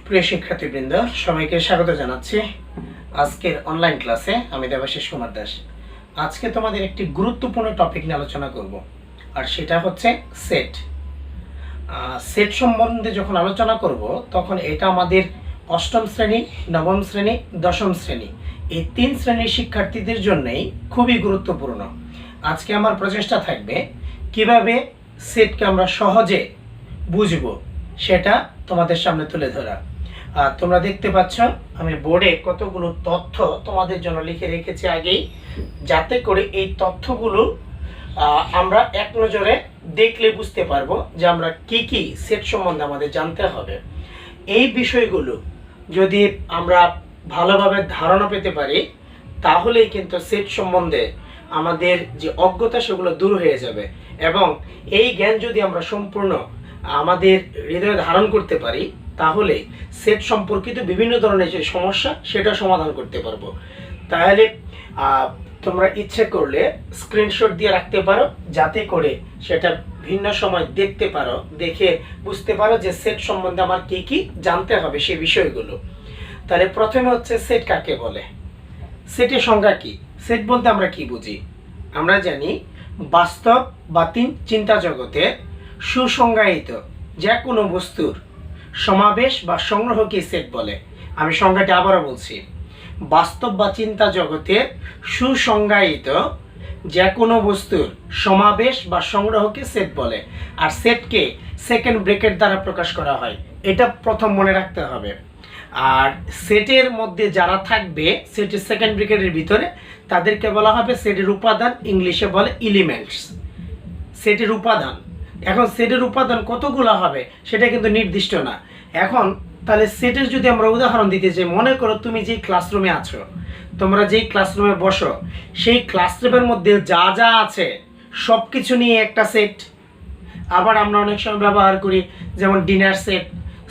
প্রিয় শিক্ষার্থীবৃন্দ, সবাইকে স্বাগত জানাচ্ছি আজকের অনলাইন ক্লাসে। আমি দেবাশিস কুমার দাস। আজকে তোমাদের একটি গুরুত্বপূর্ণ টপিক নিয়ে আলোচনা করব, আর সেটা হচ্ছে সেট। সেট সম্বন্ধে যখন আলোচনা করব তখন এটা আমাদের অষ্টম শ্রেণী, নবম শ্রেণী, দশম শ্রেণী এই 3 শ্রেণীর শিক্ষার্থীদের জন্যই খুবই গুরুত্বপূর্ণ। আজকে আমার প্রচেষ্টা থাকবে কিভাবে সেটকে আমরা সহজে বুঝব সেটা তোমাদের সামনে তুলে ধরা। তোমরা দেখতে পাচ্ছ আমি বোর্ডে কতগুলো তথ্য তোমাদের জন্য লিখে রেখেছি আগেই, যাতে করে এই তথ্যগুলো আমরা এক নজরে দেখলে বুঝতে পারবো যে আমরা কি কি সেট সম্বন্ধে আমাদের জানতে হবে। এই বিষয়গুলো যদি আমরা ভালোভাবে ধারণা পেতে পারি তাহলেই কিন্তু সেট সম্বন্ধে আমাদের যে অজ্ঞতা সেগুলো দূর হয়ে যাবে, এবং এই জ্ঞান যদি আমরা সম্পূর্ণ আমাদের হৃদয়ে ধারণ করতে পারি তাহলে সেট সম্পর্কিত বিভিন্ন ধরনের যে সমস্যা সেটা সমাধান করতে পারবো। তাহলে তোমরা ইচ্ছে করলে স্ক্রিনশট দিয়ে রাখতে পারো, যাতে করে সেটা ভিন্ন সময় দেখতে পারো, দেখে বুঝতে পারো যে সেট সম্বন্ধে আমার কি কি জানতে হবে সেই বিষয়গুলো। তাহলে প্রথমে হচ্ছে সেট কাকে বলে, সেটের সংজ্ঞা কি। সেট বলতে আমরা কি বুঝি? আমরা জানি বাস্তব বা চিন্তা জগতে সুসংজ্ঞায়িত যে কোনো বস্তুর সমাবেশ বা সংগ্রহকে সেট বলে। আমি সংজ্ঞাটি আবারও বলছি, বাস্তব বা চিন্তা জগতের সুসংজ্ঞায়িত যে কোনো বস্তুর সমাবেশ বা সংগ্রহকে সেট বলে। আর সেটকে সেকেন্ড ব্র্যাকেট দ্বারা প্রকাশ করা হয়, এটা প্রথম মনে রাখতে হবে। আর সেটের মধ্যে যারা থাকবে সেটের সেকেন্ড ব্র্যাকেটের ভিতরে তাদেরকে বলা হবে সেটের উপাদান, ইংলিশে বলে এলিমেন্টস। সেটের উপাদান, এখন সেটের উপাদান কতগুলো হবে সেটা কিন্তু নির্দিষ্ট না। এখন তাহলে সেটের যদি আমরা উদাহরণ দিতে চাই, মনে করো তুমি যেই ক্লাসরুমে আছো, তোমরা যেই ক্লাসরুমে বসো সেই ক্লাসরুমের মধ্যে যা যা আছে সব কিছু নিয়ে একটা সেট। আবার আমরা অনেক সময় ব্যবহার করি যেমন ডিনার সেট,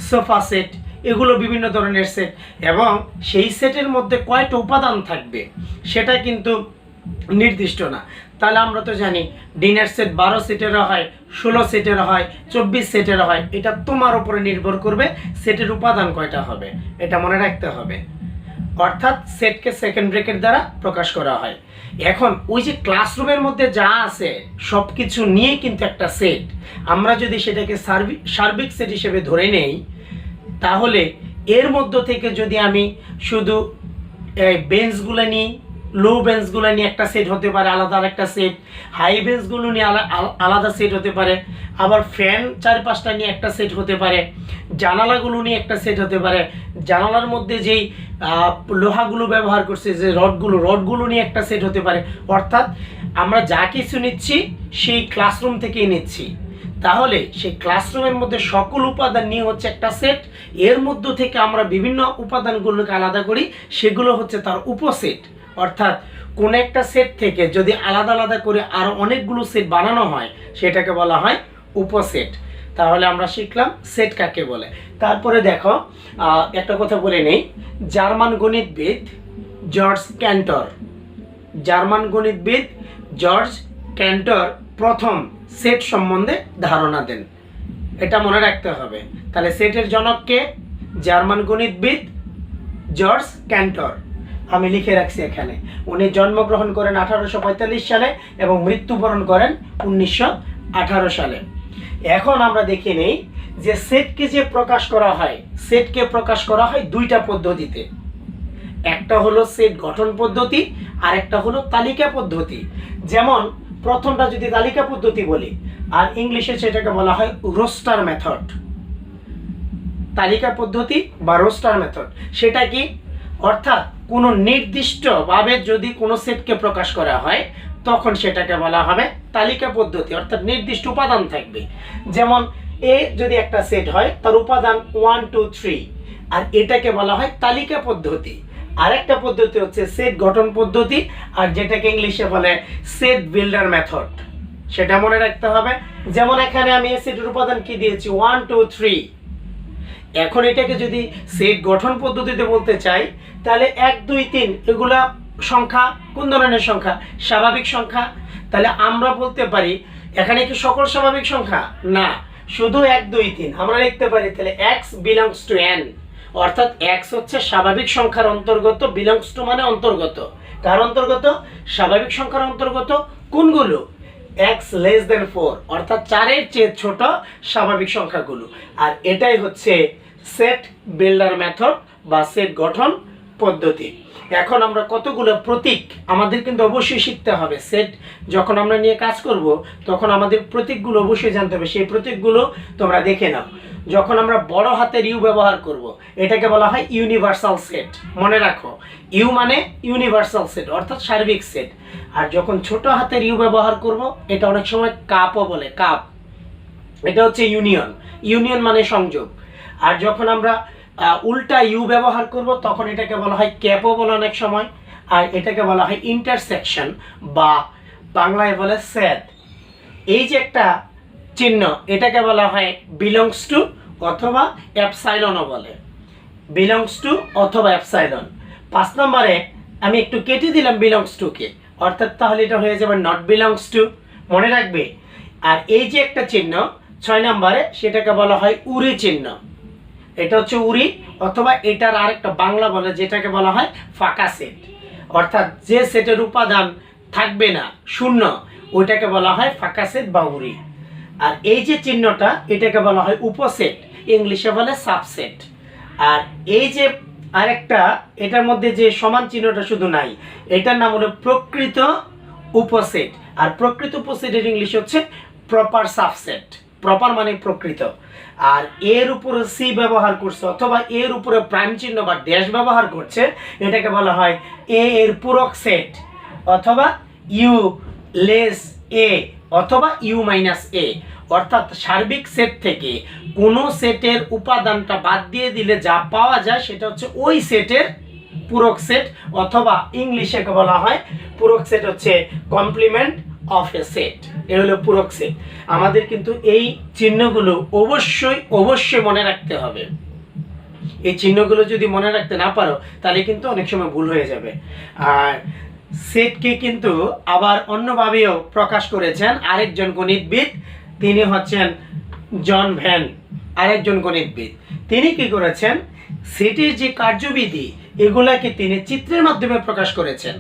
সোফা সেট, এগুলো বিভিন্ন ধরনের সেট, এবং সেই সেটের মধ্যে কয়টা উপাদান থাকবে সেটা কিন্তু নির্দিষ্ট না। তাহলে আমরা তো জানি ডিনার সেট 12 সেটেরও হয়, 16 সেটের হয়, 24 সেটের হয়। এটা তোমার উপরে নির্ভর করবে সেটের উপাদান কয়টা হবে, এটা মনে রাখতে হবে। অর্থাৎ সেটকে সেকেন্ড ব্র্যাকেট দ্বারা প্রকাশ করা হয়। এখন ওই যে ক্লাসরুমের মধ্যে যা আছে সব কিছু নিয়ে কিন্তু একটা সেট। আমরা যদি সেটাকে সার্বিক সেট হিসেবে ধরে নেই, তাহলে এর মধ্য থেকে যদি আমি শুধু বেঞ্চগুলো নিই, লো বেঞ্চগুলো নিয়ে একটা সেট হতে পারে, আলাদা একটা সেট। হাই বেঞ্চগুলো নিয়ে আলাদা সেট হতে পারে। আবার ফ্যান 4-5টা নিয়ে একটা সেট হতে পারে। জানালাগুলো নিয়ে একটা সেট হতে পারে। জানালার মধ্যে যেই লোহাগুলো ব্যবহার করছে, যে রডগুলো নিয়ে একটা সেট হতে পারে। অর্থাৎ আমরা যা কিছু নিচ্ছি সেই ক্লাসরুম থেকেই নিচ্ছি। তাহলে সেই ক্লাসরুমের মধ্যে সকল উপাদান নিয়ে হচ্ছে একটা সেট। এর মধ্য থেকে আমরা বিভিন্ন উপাদানগুলোকে আলাদা করি, সেগুলো হচ্ছে তার উপসেট। অর্থাৎ কোন একটা সেট থেকে যদি আলাদা আলাদা করে আরো অনেকগুলো সেট বানানো হয় সেটাকে বলা হয় উপসেট। তাহলে আমরা শিখলাম সেট কাকে বলে। তারপরে দেখো একটা কথা বলে নেই, জার্মান গণিতবিদ জর্জ ক্যান্টর প্রথম সেট সম্বন্ধে ধারণা দেন, এটা মনে রাখতে হবে। তাহলে সেটের জনক কে? জার্মান গণিতবিদ জর্জ ক্যান্টর। আমি লিখে রাখছি এখানে। উনি জন্মগ্রহণ করেন 1845 সালে এবং মৃত্যুবরণ করেন 1918 সালে। এখন আমরা দেখে নেই যে সেটকে যে প্রকাশ করা হয়, সেটকে প্রকাশ করা হয় দুইটা পদ্ধতিতে। একটা হলো সেট গঠন পদ্ধতি, আর একটা হলো তালিকা পদ্ধতি। যেমন প্রথমটা যদি তালিকা পদ্ধতি বলি, আর ইংলিশে সেটাকে বলা হয় রোস্টার মেথড। তালিকা পদ্ধতি বা রোস্টার মেথড সেটা কি? অর্থাৎ কোনো নির্দিষ্টভাবে যদি কোনো সেটকে প্রকাশ করা হয় তখন সেটাকে বলা হবে তালিকা পদ্ধতি, অর্থাৎ নির্দিষ্ট উপাদান থাকবে। যেমন এ যদি একটা সেট হয় তার উপাদান 1 2 3, আর এটাকে বলা হয় তালিকা পদ্ধতি। আরেকটা পদ্ধতি হচ্ছে সেট গঠন পদ্ধতি, আর যেটাকে ইংলিশে বলে সেট বিল্ডার মেথড, সেটা মনে রাখতে হবে। যেমন এখানে আমি এই সেটের উপাদান কি দিয়েছি 1 2 3। এখন এটাকে যদি সেট গঠন পদ্ধতিতে বলতে চাই তাহলে 1 2 3 এগুলা সংখ্যা কোন ধরনের সংখ্যা? স্বাভাবিক সংখ্যা। তাহলে আমরা বলতে পারি এখানে কি সকল স্বাভাবিক সংখ্যা? না, শুধু 1 2 3 আমরা লিখতে পারি। তাহলে x belongs to n, অর্থাৎ এক্স হচ্ছে স্বাভাবিক সংখ্যার অন্তর্গত, বিলংস টু মানে অন্তর্গত, কার অন্তর্গত? স্বাভাবিক সংখ্যার অন্তর্গত। কোনগুলো? এক্স লেস দেন 4, অর্থাৎ 4-এর চেয়ে ছোট স্বাভাবিক সংখ্যাগুলো। আর এটাই হচ্ছে সেট বিল্ডার মেথড বা সেট গঠন পদ্ধতি। এখন আমরা কতগুলো প্রতীক আমাদের কিন্তু অবশ্যই শিখতে হবে। সেট যখন আমরা নিয়ে কাজ করব তখন আমাদের প্রতীকগুলো অবশ্যই জানতে হবে। সেই প্রতীকগুলো তোমরা দেখে নাও। যখন আমরা বড় হাতের ইউ ব্যবহার করব, এটাকে বলা হয় ইউনিভার্সাল সেট। মনে রাখো, ইউ মানে ইউনিভার্সাল সেট, অর্থাৎ সার্বিক সেট। আর যখন ছোট হাতের ইউ ব্যবহার করব, এটা অনেক সময় কাপও বলে, কাপ, এটা হচ্ছে ইউনিয়ন। ইউনিয়ন মানে সংযোগ। আর যখন আমরা উল্টা ইউ ব্যবহার করব তখন এটাকে বলা হয় ক্যাপও বলে অনেক সময়। আর এটাকে বলা হয় ইন্টারসেকশন বা বাংলায় বলে সেট। এই যে একটা চিহ্ন, এটাকে বলা হয় বিলংস টু অথবা অ্যাপসাইলনও বলে, বিলংস টু অথবা অ্যাপসাইলন। 5 নম্বরে আমি একটু কেটে দিলাম বিলংস টু কে, অর্থাৎ তাহলে এটা হয়ে যাবে নট বিলংস টু, মনে রাখবে। আর এই যে একটা চিহ্ন 6 নম্বরে, সেটাকে বলা হয় উরি চিহ্ন। এটা হচ্ছে উরি, অথবা এটার আরেকটা বাংলা বলে যেটাকে বলা হয় ফাঁকা সেট, অর্থাৎ যে সেটের উপাদান থাকবে না, শূন্য, ওইটাকে বলা হয় ফাঁকা সেট বা উরি। আর এই যে চিহ্নটা, এটাকে বলা হয় উপসেট, ইংলিশে বলে সাবসেট। আর এই যে আরেকটা, এটার মধ্যে যে সমান চিহ্নটা শুধু নাই, এটার নাম হলো প্রকৃত উপসেট। আর প্রকৃত উপসেটের ইংলিশ হচ্ছে প্রপার সাবসেট। প্রপার মানে প্রকৃত। আর এর উপরে সি ব্যবহার করছে অথবা এর উপরে প্রাইম চিহ্ন বা ড্যাশ ব্যবহার করছে, এটাকে বলা হয় এ এর পূরক সেট, অথবা ইউ লেস এ, অথবা ইউ মাইনাস এ। অর্থাৎ সার্বিক সেট থেকে কোনো সেটের উপাদানটা বাদ দিয়ে দিলে যা পাওয়া যায় সেটা হচ্ছে ওই সেটের পূরক সেট, অথবা ইংলিশে বলা হয় পূরক সেট হচ্ছে কমপ্লিমেন্ট অফ এ সেট। এ হলো পূরক সেট। আমাদের কিন্তু এই চিহ্নগুলো অবশ্যই মনে রাখতে হবে। এই চিহ্নগুলো যদি মনে রাখতে না পারো তাহলে কিন্তু অনেক সময় ভুল হয়ে যাবে। আর সেটকে কিন্তু আবার অন্যভাবেও প্রকাশ করেছেন আরেকজন গণিতবিদ, তিনি হচ্ছেন জন ভ্যান, আরেকজন গণিতবিদ। তিনি কি করেছেন, সেটের যে কার্যবিধি এগুলাকে তিনি চিত্রের মাধ্যমে প্রকাশ করেছেন।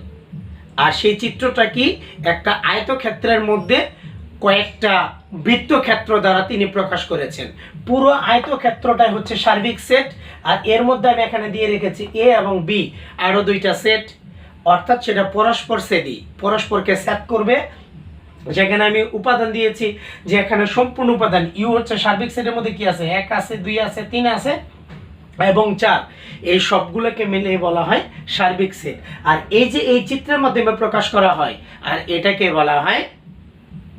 আর সেই চিত্রটা কি, একটা আয়তক্ষেত্রের মধ্যে কয়েকটা বৃত্তক্ষেত্র দ্বারা তিনি প্রকাশ করেছেন। পুরো আয়তক্ষেত্রটাই হচ্ছে সার্বিক সেট। আর এর মধ্যে আমি এখানে দিয়ে রেখেছি এ এবং বি, আরও 2টা সেট, অর্থাৎ সেটা পরস্পর সেটই, পরস্পরকে সেট করবে। যেখানে আমি উপাদান দিয়েছি যে এখানে সম্পূর্ণ উপাদান ইউ হচ্ছে সার্বিক সেটের মধ্যে কি আছে, 1 আছে, 2 আছে, 3 আছে এবং 4, এই সবগুলোকে মিলে বলা হয় সার্বিক সেট। আর এই যে এই চিত্রের মাধ্যমে প্রকাশ করা হয়, আর এটাকে বলা হয়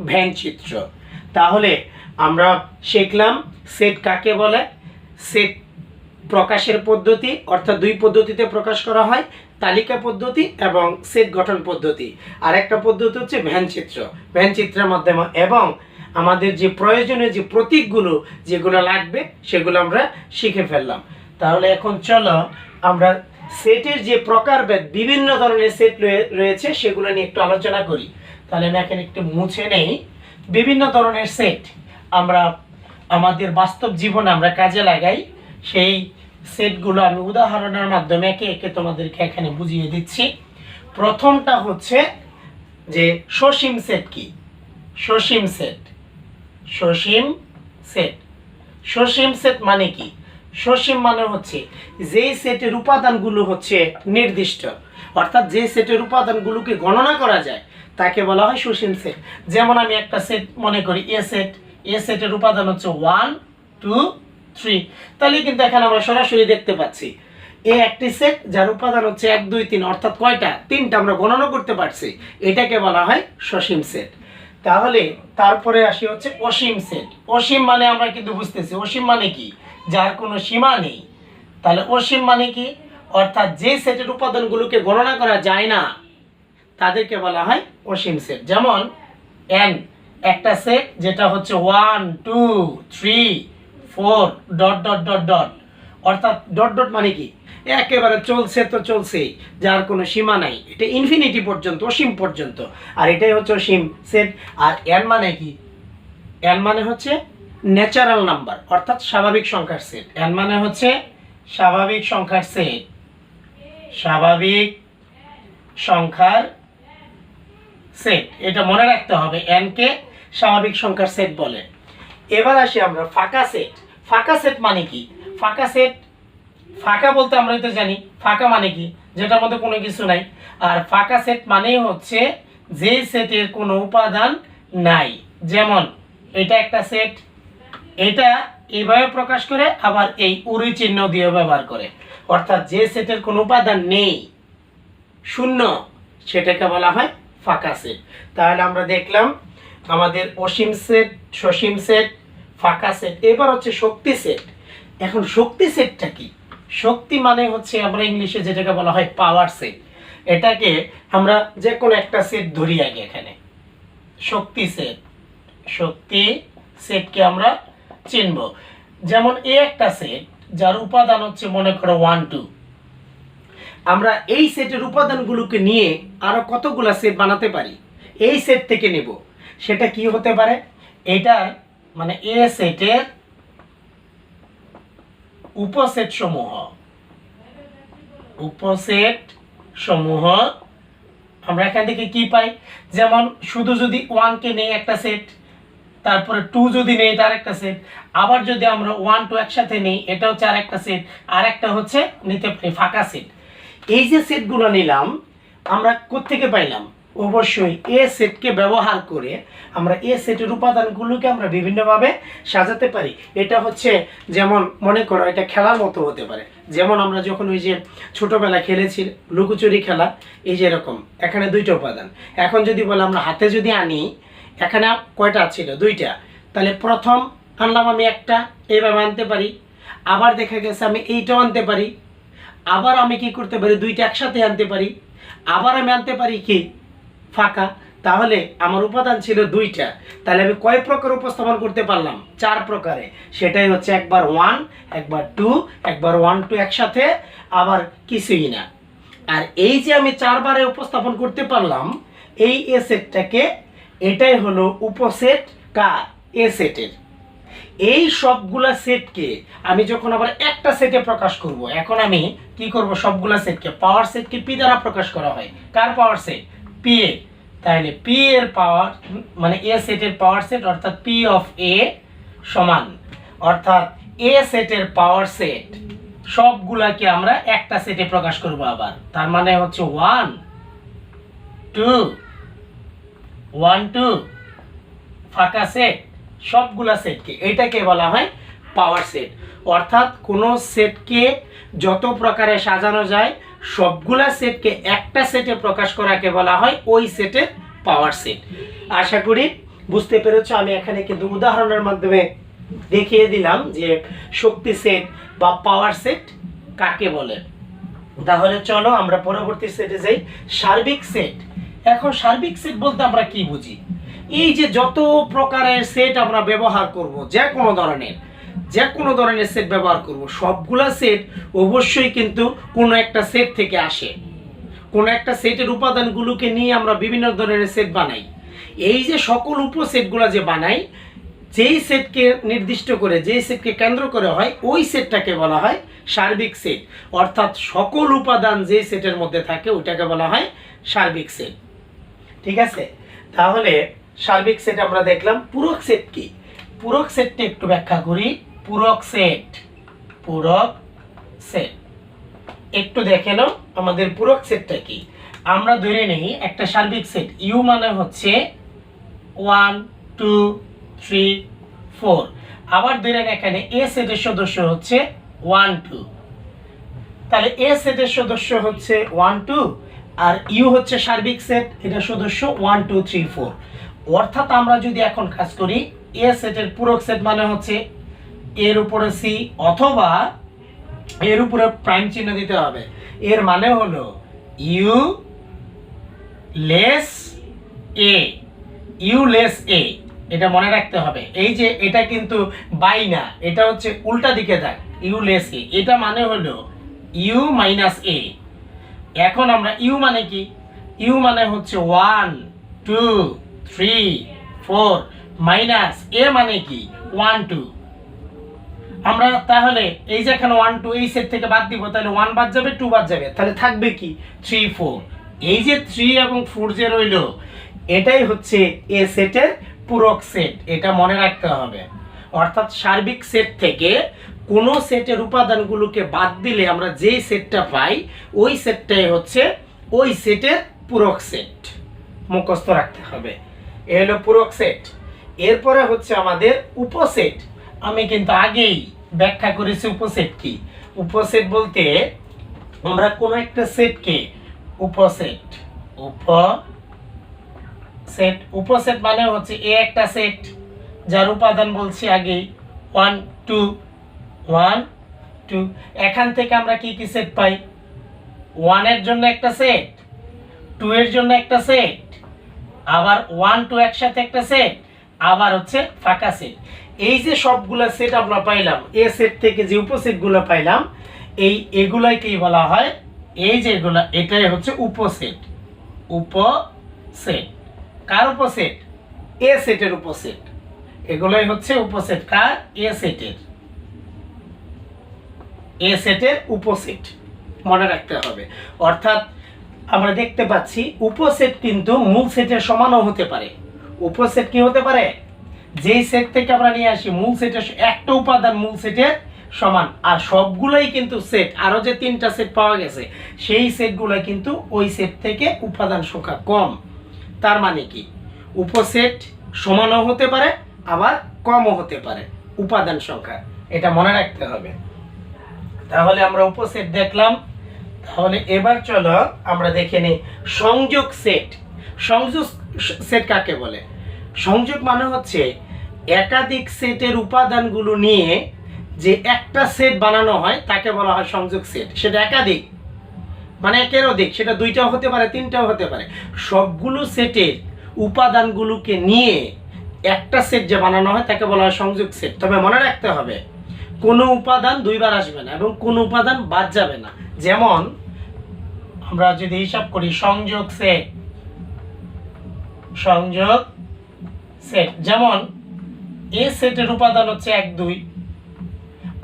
ভ্যান চিত্র। তাহলে আমরা শিখলাম সেট কাকে বলে, সেট প্রকাশের পদ্ধতি, অর্থাৎ 2 পদ্ধতিতে প্রকাশ করা হয়, তালিকা পদ্ধতি এবং সেট গঠন পদ্ধতি। আর একটা পদ্ধতি হচ্ছে ভ্যান চিত্র, ভ্যান চিত্রের মাধ্যমে। এবং আমাদের যে প্রয়োজনীয় যে প্রতীকগুলো যেগুলো লাগবে সেগুলো আমরা শিখে ফেললাম। তাহলে এখন চলো আমরা সেটের যে প্রকারভেদ, বিভিন্ন ধরনের সেট রয়েছে সেগুলো নিয়ে একটু আলোচনা করি। তাহলে আমি এখানে একটু মুছে নেই। বিভিন্ন ধরনের সেট আমরা আমাদের বাস্তব জীবনে আমরা কাজে লাগাই। সেই সেটগুলো আমি উদাহরণের মাধ্যমে একে একে তোমাদেরকে এখানে বুঝিয়ে দিচ্ছি। প্রথমটা হচ্ছে যে সসীম সেট কি, সসীম সেট, সসীম সেট, সসীম সেট মানে কি? সসীম মানে হচ্ছে যেই সেটের উপাদানগুলো হচ্ছে নির্দিষ্ট, অর্থাৎ যে সেটের উপাদানগুলোকে গণনা করা যায় তাকে বলা হয় সসীম সেট। যেমন আমি একটা সেট মনে করি এ সেট, এ সেটের উপাদান হচ্ছে 1 2 3, তাহলে কিন্তু এখানে আমরা সরাসরি দেখতে পাচ্ছি এ একটি সেট যার উপাদান হচ্ছে 1 2 3, অর্থাৎ কয়টা? 3টা আমরা গণনা করতে পারছি, এটাকে বলা হয় সসীম সেট। তাহলে তারপরে আসি হচ্ছে অসীম সেট। অসীম মানে আমরা কিন্তু বুঝতেছি অসীম মানে কি, যার কোনো সীমা নেই। তাহলে অসীম মানে কি, অর্থাৎ যে সেটের উপাদানগুলোকে গণনা করা যায় না তাদেরকে বলা হয় অসীম সেট। যেমন n একটা সেট যেটা হচ্ছে 1 2 3 4 ডট ডট ডট ডট, অর্থাৎ ডট ডট মানে কি, একেবারে চলছে তো চলছেই, যার কোনো সীমা নাই, এটা ইনফিনিটি পর্যন্ত, অসীম পর্যন্ত। আর এটাই হচ্ছে অসীম সেট। আর n মানে কি, n মানে হচ্ছে ন্যাচারাল নাম্বার, অর্থাৎ স্বাভাবিক সংখ্যার সেট। n মানে হচ্ছে স্বাভাবিক সংখ্যার সেট, স্বাভাবিক সংখ্যার সেট, এটা মনে রাখতে হবে, n কে স্বাভাবিক সংখ্যার সেট বলে। এবার আসি আমরা ফাঁকা সেট। ফাঁকা সেট মানে কি? ফাঁকা সেট, ফাঁকা বলতে আমরা তো জানি ফাঁকা মানে কি, যেটার মধ্যে কোনো কিছু নাই। আর ফাঁকা সেট মানেই হচ্ছে যে সেটের কোনো উপাদান নাই। যেমন এটা একটা সেট, এটা এইভাবে প্রকাশ করে, আবার এই উড়ি চিহ্ন দিয়ে ব্যবহার করে, অর্থাৎ যে সেটের কোনো উপাদান নেই, শূন্য, সেটাকে বলা হয় ফাঁকা সেট। তাহলে আমরা দেখলাম আমাদের অসীম সেট, সসীম সেট, ফাঁকা সেট। এবার হচ্ছে শক্তি সেট। এখন শক্তি সেটটা কি? শক্তি মানে হচ্ছে আমরা ইংলিশে যেটাকে বলা হয় পাওয়ার সেট। এটাকে আমরা যে কোনো একটা সেট ধরি আগে, এখানে শক্তি সেট, শক্তি সেটকে আমরা চিনব। যেমন এ একটা সেট যার উপাদান হচ্ছে মনে করো 1 2। আমরা এই সেটের উপাদানগুলোকে নিয়ে আরো কতগুলা সেট বানাতে পারি, এই সেট থেকে নেব। সেটা কি হতে পারে? এটা মানে এ সেটের উপসেট সমূহ, উপসেট সমূহ আমরা এখান থেকে কি পাই? যেমন শুধু যদি 1 কে নেই একটা সেট, তারপরে 2 যদি নেই এটা আরেকটা সেট, আবার যদি আমরা 1 2 একসাথে নেই এটা হচ্ছে আরেকটা সেট, আর একটা হচ্ছে নিতে পারি ফাঁকা সেট। এই যে সেটগুলো নিলাম আমরা কোত্থেকে পাইলাম? অবশ্যই এ সেটকে ব্যবহার করে আমরা এ সেটের উপাদানগুলোকে আমরা বিভিন্নভাবে সাজাতে পারি। এটা হচ্ছে যেমন মনে করো এটা খেলার মতো হতে পারে। যেমন আমরা যখন ওই যে ছোটবেলা খেলেছি লুকোচুরি খেলা, এই যে এরকম এখানে দুইটা উপাদান। এখন যদি বলে আমরা হাতে যদি আনি, এখানে কয়টা ছিল? দুইটা। তাহলে প্রথম আনলাম আমি একটা, এইভাবে আনতে পারি। আবার দেখা গেছে আমি এইটাও আনতে পারি, আবার আমি কি করতে পারি? দুইটা একসাথে আনতে পারি, আবার আমি আনতে পারি কি? ফাঁকা। তাহলে আমার উপাদান ছিল দুইটা, তাহলে আমি কয় প্রকার উপস্থাপন করতে পারলাম? 4 প্রকারে। সেটাই হচ্ছে একবার 1, একবার 2, একবার 1 2 একসাথে, আবার কিছুই না। আর এই যে আমি 4 বারে উপস্থাপন করতে পারলাম এই এ সেটটাকে, এটাই হলো উপসেট কার? এ সেটের। এই সবগুলা সেটকে আমি যখন আবার একটা সেটে প্রকাশ করব, এখন আমি কি করব? সবগুলা সেটকে, পাওয়ার সেটকে পি দ্বারা প্রকাশ করা হয়। কার পাওয়ার সেট? P A. তাহলে পি এর পাওয়ার মানে এ সেটের পাওয়ার সেট, অর্থাৎ পি অফ এ সমান, অর্থাৎ এ সেটের পাওয়ার সেট সবগুলাকে আমরা একটা সেটে প্রকাশ করব আবার। তার মানে হচ্ছে 1 2 1 2 ফাঁকা সেট, সবগুলা সেটকে, এটাকে বলা হয় পাওয়ার সেট। অর্থাৎ কোনো সেটকে যত প্রকারে সাজানো যায় সবগুলা সেটকে একটা সেটে প্রকাশ করাকে বলা হয় ওই সেটের পাওয়ার সেট। আশা করি বুঝতে পেরেছো। আমি এখানে কিন্তু উদাহরণের মাধ্যমে দেখিয়ে দিলাম যে শক্তি সেট বা পাওয়ার সেট কাকে বলে। তাহলে চলো আমরা পরবর্তী সেটে যাই, সার্বিক সেট। এখন সার্বিক সেট বলতে আমরা কি বুঝি? এই যে যত প্রকারের সেট আমরা ব্যবহার করব, যে কোনো ধরনের সেট ব্যবহার করব, সবগুলা সেট অবশ্যই কিন্তু কোনো একটা সেট থেকে আসে। কোনো একটা সেটের উপাদানগুলোকে নিয়ে আমরা বিভিন্ন ধরনের সেট বানাই। এই যে সকল উপসেটগুলো যে বানাই, যেই সেটকে নির্দিষ্ট করে, যেই সেটকে কেন্দ্র করে হয়, ওই সেটটাকে বলা হয় সার্বিক সেট। অর্থাৎ সকল উপাদান যেই সেটের মধ্যে থাকে ওইটাকে বলা হয় সার্বিক সেট। ঠিক আছে? তাহলে সার্বিক সেট আমরা দেখলাম। পূরক সেট কি? পূরক সেটটা একটু ব্যাখ্যা করি। পূরক সেট, পূরক সেট একটু দেখে নাও আমাদের পূরক সেটটা কি। আমরা ধরে নেই একটা সার্বিক সেট, ইউ মানে হচ্ছে 1 2 3 4। আবার ধরে নেই এখানে এ সেটের সদস্য হচ্ছে 1 2। তাহলে এ সেটের সদস্য হচ্ছে 1 2, আর ইউ হচ্ছে সার্বিক সেট, এটা সদস্য 1 2 3 4। অর্থাৎ আমরা যদি এখন কাজ করি, এ সেটের পূরক সেট মানে হচ্ছে এর উপরে সি, অথবা এর উপরে প্রাইম চিহ্ন দিতে হবে। এর মানে হলো U less A, U less A, এটা মনে রাখতে হবে। এই যে এটা কিন্তু বাই না, এটা হচ্ছে উল্টা দিকে থাক, ইউ লেস এ, এটা মানে হলো ইউ মাইনাস এ। এখন আমরা ইউ মানে কি? ইউ মানে হচ্ছে 1 2 3 4 মাইনাস এ মানে কি? 1 2। আমরা তাহলে এই যে এখানে 1 2 এই সেট থেকে বাদ দিব, তাহলে 1 বাদ যাবে, 2 বাদ যাবে, তাহলে থাকবে কি 3 4। এই যে 3 এবং 4 যে রইল, এটাই হচ্ছে এ সেটের পূরক সেট। এটা মনে রাখতে হবে। অর্থাৎ সার্বিক সেট থেকে কোনো সেটের উপাদানগুলোকে বাদ দিলে আমরা যেই সেটটা পাই, ওই সেটটাই হচ্ছে ওই সেটের পূরক সেট। মুখস্থ রাখতে হবে। এ হলো পূরক সেট। এরপরে হচ্ছে আমাদের উপসেট। আমি কিন্তু আগেই ব্যাখ্যা করেছি উপসেট কি। উপসেট বলতে আমরা কোনো একটা সেটকে উপসেট, উপসেট, উপসেট মানে হচ্ছে এ একটা সেট যার উপাদান বলছি আগেই 1 2 1 2। এখান থেকে আমরা কি কি সেট পাই? 1 এর জন্য একটা সেট, 2 এর জন্য একটা সেট, আবার 1 2 একসাথে একটা সেট, আবার হচ্ছে ফাঁকা সেট। এই যে সবগুলা সেট আমরা পাইলাম, এ সেট থেকে যে উপসেটগুলো পাইলাম, এগুলাকেই বলা হয়, এই যে এগুলা, এটাই হচ্ছে উপসেট। উপসেট কার উপসেট? এ সেটের উপসেট। এগুলাই হচ্ছে উপসেট কার? এ সেটের। এ সেটের উপসেট মনে রাখতে হবে। অর্থাৎ আমরা দেখতে পাচ্ছি উপসেট কিন্তু মূল সেটের সমানও হতে পারে। উপসেট কি হতে পারে? যেই সেট থেকে আমরা নিয়ে আসি মূল সেটের একটা উপাদান মূল সেটের সমান, আর সবগুলোই কিন্তু সেট, আরো যে 3টা সেট পাওয়া গেছে সেই সেটগুলো কিন্তু ওই সেট থেকে উপাদান সংখ্যা কম। তার মানে কি উপসেট সমানও হতে পারে আবার কমও হতে পারে উপাদান সংখ্যা। এটা মনে রাখতে হবে। তাহলে আমরা উপসেট দেখলাম। তাহলে এবার চলো আমরা দেখে নিই সংযোগ সেট। সংযোগ সেট কাকে বলে? সংযোগ মানে হচ্ছে একাধিক সেটের উপাদানগুলো নিয়ে যে একটা সেট বানানো হয় তাকে বলা হয় সংযোগ সেট। সেটা একাধিক মানে একের অধিক, সেটা 2টাও হতে পারে, 3টাও হতে পারে। সবগুলো সেটের উপাদানগুলোকে নিয়ে একটা সেট যে বানানো হয় তাকে বলা হয় সংযোগ সেট। তবে মনে রাখতে হবে কোনো উপাদান 2বার আসবে না এবং কোনো উপাদান বাদ যাবে না। যেমন আমরা যদি হিসাব করি সংযোগ সেট, সংযোগ সেট যেমন এ সেটের উপাদান হচ্ছে 1 2,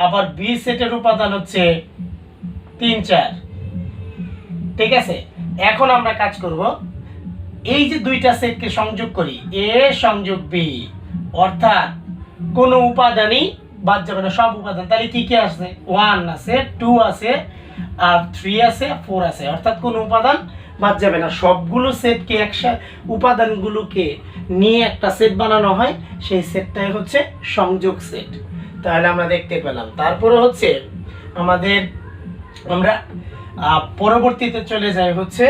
আবার বি সেটের উপাদান হচ্ছে 3 4। ঠিক আছে, এখন আমরা কাজ করব, এই যে 2টা সেটকে সংযোগ করি, এ সংযোগ বি, অর্থাৎ কোনো উপাদানই বাদ যাবে না, সব উপাদান। তাহলে কি কি আছে? 1 আছে, 2 আছে, আর 3 আছে, 4 আছে, অর্থাৎ কোনো উপাদান বাদ যাবে না। সবগুলো সেটকে একসাথে উপাদানগুলোকে নিয়ে একটা সেট বানানো হয়, সেই সেটটাই হচ্ছে সংযোগ সেট। তাহলে আমরা দেখতে পেলাম। তারপরে হচ্ছে আমাদের আমরা পরবর্তীতে চলে যাই হচ্ছে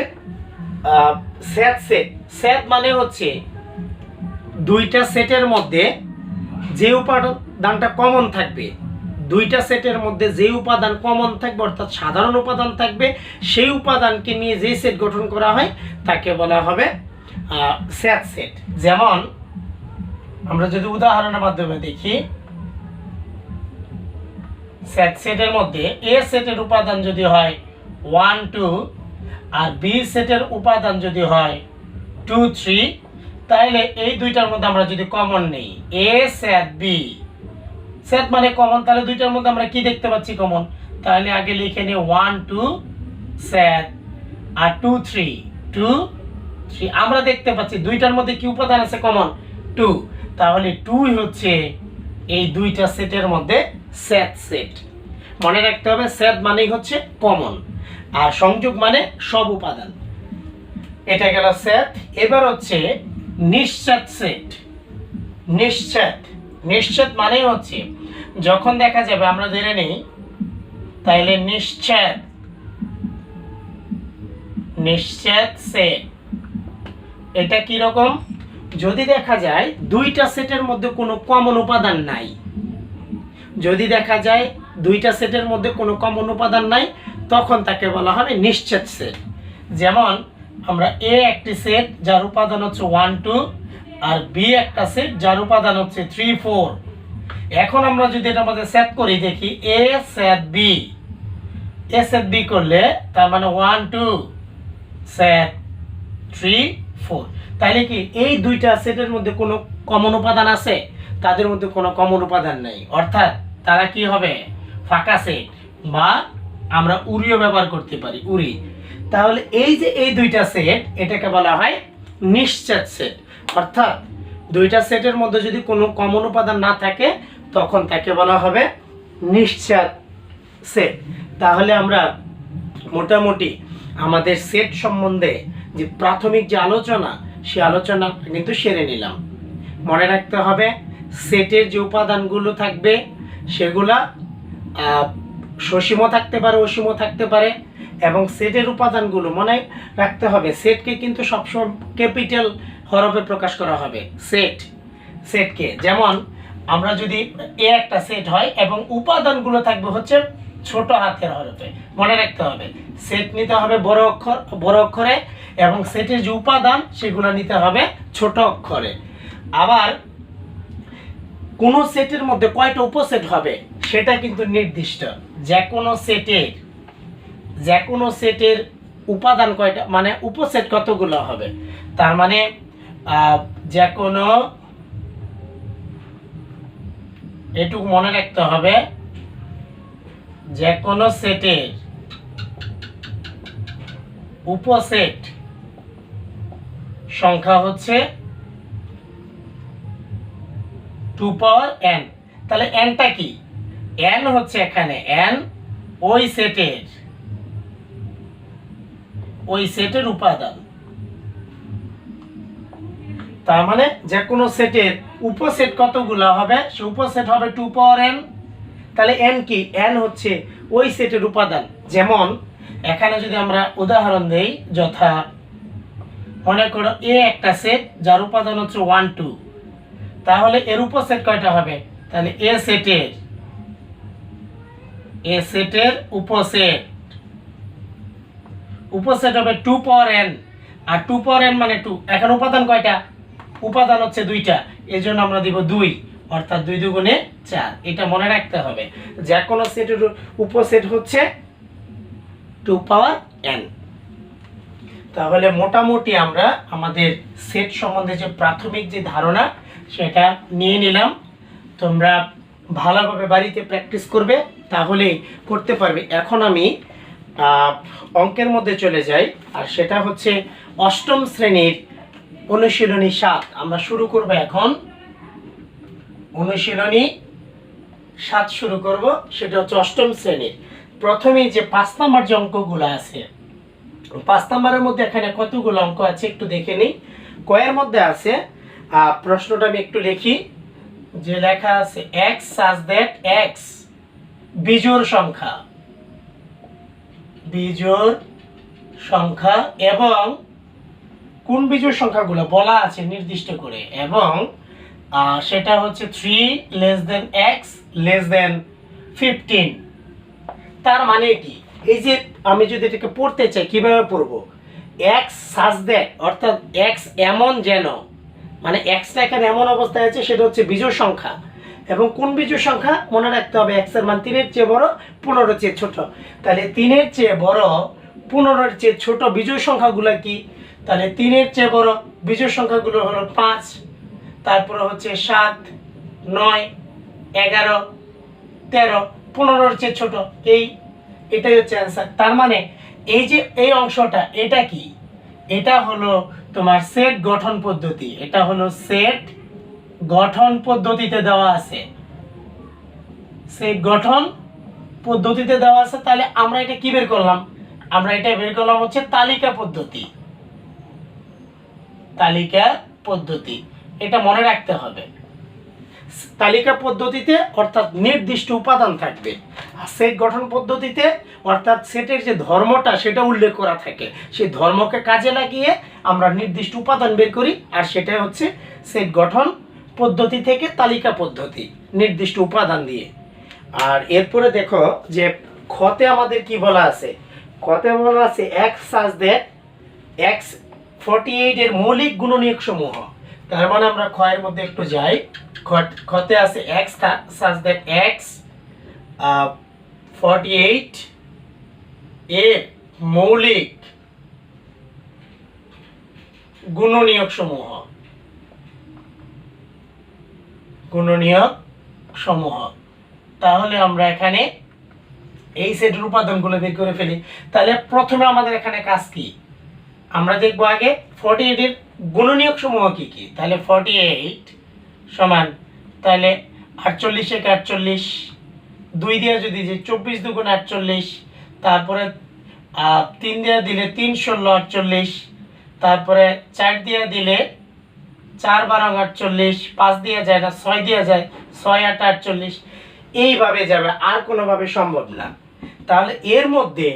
সেট। সেট সেট মানে হচ্ছে 2টা সেটের মধ্যে যে উপাদানটা কমন থাকবে, 2টা সেটের মধ্যে যে উপাদান কমন থাকবে অর্থাৎ সাধারণ উপাদান থাকবে, সেই উপাদানকে নিয়ে যে সেট গঠন করা হয় তাকে বলা হবে সেট সেট। যেমন আমরা যদি উদাহরণের মাধ্যমে দেখি, সেট সেটের মধ্যে এ সেটের উপাদান যদি হয় 1 2 আর বি সেটের উপাদান যদি হয় 2 3, তাহলে এই 2টার মধ্যে আমরা যদি কমন নেই এ সেট বি, সেট মানে কমন, তাহলে 2টার মধ্যে আমরা কি দেখতে পাচ্ছি কমন? তাহলে আগে লিখে নিই 1 2 সেট আর 2 3 2 3। আমরা দেখতে পাচ্ছি 2টার মধ্যে কি উপাদান আছে কমন? 2। তাহলে 2 হচ্ছে এই 2টা সেটের মধ্যে সেট সেট। মনে রাখতে হবে সেট মানেই হচ্ছে কমন, আর সংযোগ মানে সব উপাদান। এটা গেল সেট। এবার হচ্ছে নিশ্চেদ সেট। নিশ্চেদ, নিশ্চেদ মানে হচ্ছে যখন দেখা যাবে, আমরা ধরে নেই তাইলে নিশ্চেদ, নিশ্চেদ সেট। এটা কি রকম? যদি দেখা যায় 2টা সেটের মধ্যে কোনো কমন উপাদান নাই, যদি দেখা যায় 2টা সেটের মধ্যে কোনো কমন উপাদান নাই, তখন তাকে বলা হবে নিশ্চেদ সেট। যেমন আমরা এ একটি সেট যার উপাদান হচ্ছে 1 2 আর বি একটা সেট যার উপাদান হচ্ছে 3 4। এখন আমরা যদি এটার মধ্যে সেট করি, দেখি এ সেট বি, এ সেট বি করলে তার মানে 1 2 সেট 3 4। তাইলে কি এই 2টা সেটের মধ্যে কোনো কমন উপাদান আছে? তাদের মধ্যে কোনো কমন উপাদান নাই, অর্থাৎ তারা কি হবে? ফাঁকা সেট, বা আমরা উড়িও ব্যবহার করতে পারি, উড়ি। তাহলে এই যে এই দুইটা সেট, এটাকে বলা হয় নিশ্চাত সেট। অর্থাৎ দুইটা সেটের মধ্যে যদি কোনো কমন উপাদান না থাকে তখন তাকে বলা হবে নিশ্চাত সেট। তাহলে আমরা মোটামুটি আমাদের সেট সম্বন্ধে যে প্রাথমিক যে আলোচনা, সে আলোচনা কিন্তু সেরে নিলাম। মনে রাখতে হবে সেটের যে উপাদানগুলো থাকবে সেগুলা সসীম থাকতে পারে, অসীম থাকতে পারে। এবং সেটের উপাদানগুলো মনে রাখতে হবে সেটকে কিন্তু সবসময় ক্যাপিটাল হরফে প্রকাশ করা হবে। সেটকে যেমন আমরা যদি এ একটা সেট হয় এবং উপাদানগুলো থাকবে হচ্ছে ছোট হাতের হরফে, মনে রাখতে হবে সেট নিতে হবে বড় অক্ষরে, এবং সেটের যে উপাদান সেগুলো নিতে হবে ছোট অক্ষরে। আবার কোন সেটের মধ্যে কয়টা উপসেট হবে সেটা কিন্তু নির্দিষ্ট। যে কোনো সেটের উপাদান কয়টা, মানে উপসেট কতগুলো হবে, তার মানে যে কোনো, এটুকু মনে রাখতে হবে, যে কোনো সেটের উপসেট সংখ্যা হচ্ছে 2 পাওয়ার n। তাহলে nটা কি? n হচ্ছে এখানে n ওই সেটের উপাদান। তার মানে যে কোনো সেটের উপসেট কতগুলো হবে, সে উপসেট হবে 2 পাওয়ার n। তাহলে n কি? n হচ্ছে ওই সেটের উপাদান। যেমন এখানে যদি আমরা উদাহরণ দেই, যথা মনে করো এ একটা সেট যার উপাদান হচ্ছে 1 2, তাহলে এর উপসেট কয়টা হবে? তাহলে এ সেটের উপসেট হবে 2 পাওয়ার n। আর 2 পাওয়ার n মানে 2। এখন উপাদান কয়টা? উপাদান হচ্ছে দুইটা, এজন্য আমরা দিব 2, অর্থাৎ 2 দুগুণে 4। এটা মনে রাখতে হবে, যে কোনো সেটের উপসেট হচ্ছে 2 পাওয়ার n। তাহলে মোটামুটি আমরা আমাদের সেট সম্বন্ধে যে প্রাথমিক যে ধারণা সেটা নিয়ে নিলাম। তোমরা ভালোভাবে বাড়িতে প্র্যাকটিস করবে, তাহলেই করতে পারবে। এখন আমি অঙ্কের মধ্যে চলে যাই, আর সেটা হচ্ছে অষ্টম শ্রেণীর অনুশীলনী 7। আমরা শুরু করব এখন অনুশীলনী 7 শুরু করব, সেটা হচ্ছে অষ্টম শ্রেণীর। প্রথমেই যে 5 নাম্বার যে অঙ্কগুলো আছে, 5 নাম্বারের মধ্যে এখানে কতগুলো অঙ্ক আছে একটু দেখে নিই। কয়ের মধ্যে আছে, প্রশ্নটা আমি একটু লিখি, যে লেখা আছে x such that x বিজোড় সংখ্যা এবং কোন বিজোড় সংখ্যাগুলো বলা আছে নির্দিষ্ট করে, এবং সেটা হচ্ছে 3 less than x less than 15। তার মানে কি? এই যে আমি যদি এটাকে পড়তে চাই, কিভাবে পড়বো? x such that, অর্থাৎ x এমন যেন, মানে xটা এখানে এমন অবস্থায় আছে, সেটা হচ্ছে বিজোড় সংখ্যা। এবং কোন বিজোড় সংখ্যা? মনে রাখতে হবে x এর মান 3 এর চেয়ে বড়, 15 এর চেয়ে ছোট। তাহলে 3 এর চেয়ে বড়, 15 এর চেয়ে ছোট বিজোড় সংখ্যাগুলো কি? তাহলে 3 এর চেয়ে বড় বিজোড় সংখ্যাগুলো হলো 5, তারপরে হচ্ছে 7 9 11 13, 15 এর চেয়ে ছোট। এটাই হচ্ছে অ্যান্সার। তার মানে এই যে এই অংশটা, এটা কি? এটা হলো তোমার সেট গঠন পদ্ধতি। এটা হলো সেট গঠন পদ্ধতিতে দেওয়া আছে, সেট গঠন পদ্ধতিতে দেওয়া আছে। তাহলে আমরা এটা কি বের করলাম? আমরা এটা বের করলাম হচ্ছে তালিকা পদ্ধতি। এটা মনে রাখতে হবে। তালিকা পদ্ধতিতে অর্থাৎ নির্দিষ্ট উপাদান থাকবে, আর সেট গঠন পদ্ধতিতে অর্থাৎ সেটের যে ধর্মটা সেটা উল্লেখ করা থাকে। সেই ধর্মকে কাজে লাগিয়ে আমরা নির্দিষ্ট উপাদান বের করি, আর সেটা হচ্ছে সেট গঠন পদ্ধতি থেকে তালিকা পদ্ধতি, নির্দিষ্ট উপাদান দিয়ে। আর এরপরে দেখো যে খতে আমাদের কি বলা আছে? খতে বলা আছে x such that x 48 এর মৌলিক গুণনীয়ক সমূহ। তার মানে আমরা খ এর মধ্যে একটু যাই। খতে আছে x such that x 48 এর মৌলিক গুণনীয়ক সমূহ। তাহলে আমরা এখানে এই সেটের উপাদানগুলো বের করে ফেলি। তাহলে প্রথমে আমাদের এখানে কাজ কি, আমরা দেখবো আগে 48 এর গুণনীয়ক সমূহ কি কি। তাহলে 48 সমান, তাহলে 48 একে 48, 2 দিয়ে যদি যে 24 দুগুণ 48, তারপরে 3 দিয়ে দিলে 3 16 48, তারপরে 4 দিয়ে দিলে 4 12 48, 5 দিয়ে যায় না, 6 দিয়ে যায়, 6 8 48, এইভাবে যাবে, আর কোনোভাবে সম্ভব না। তাহলে এর মধ্যে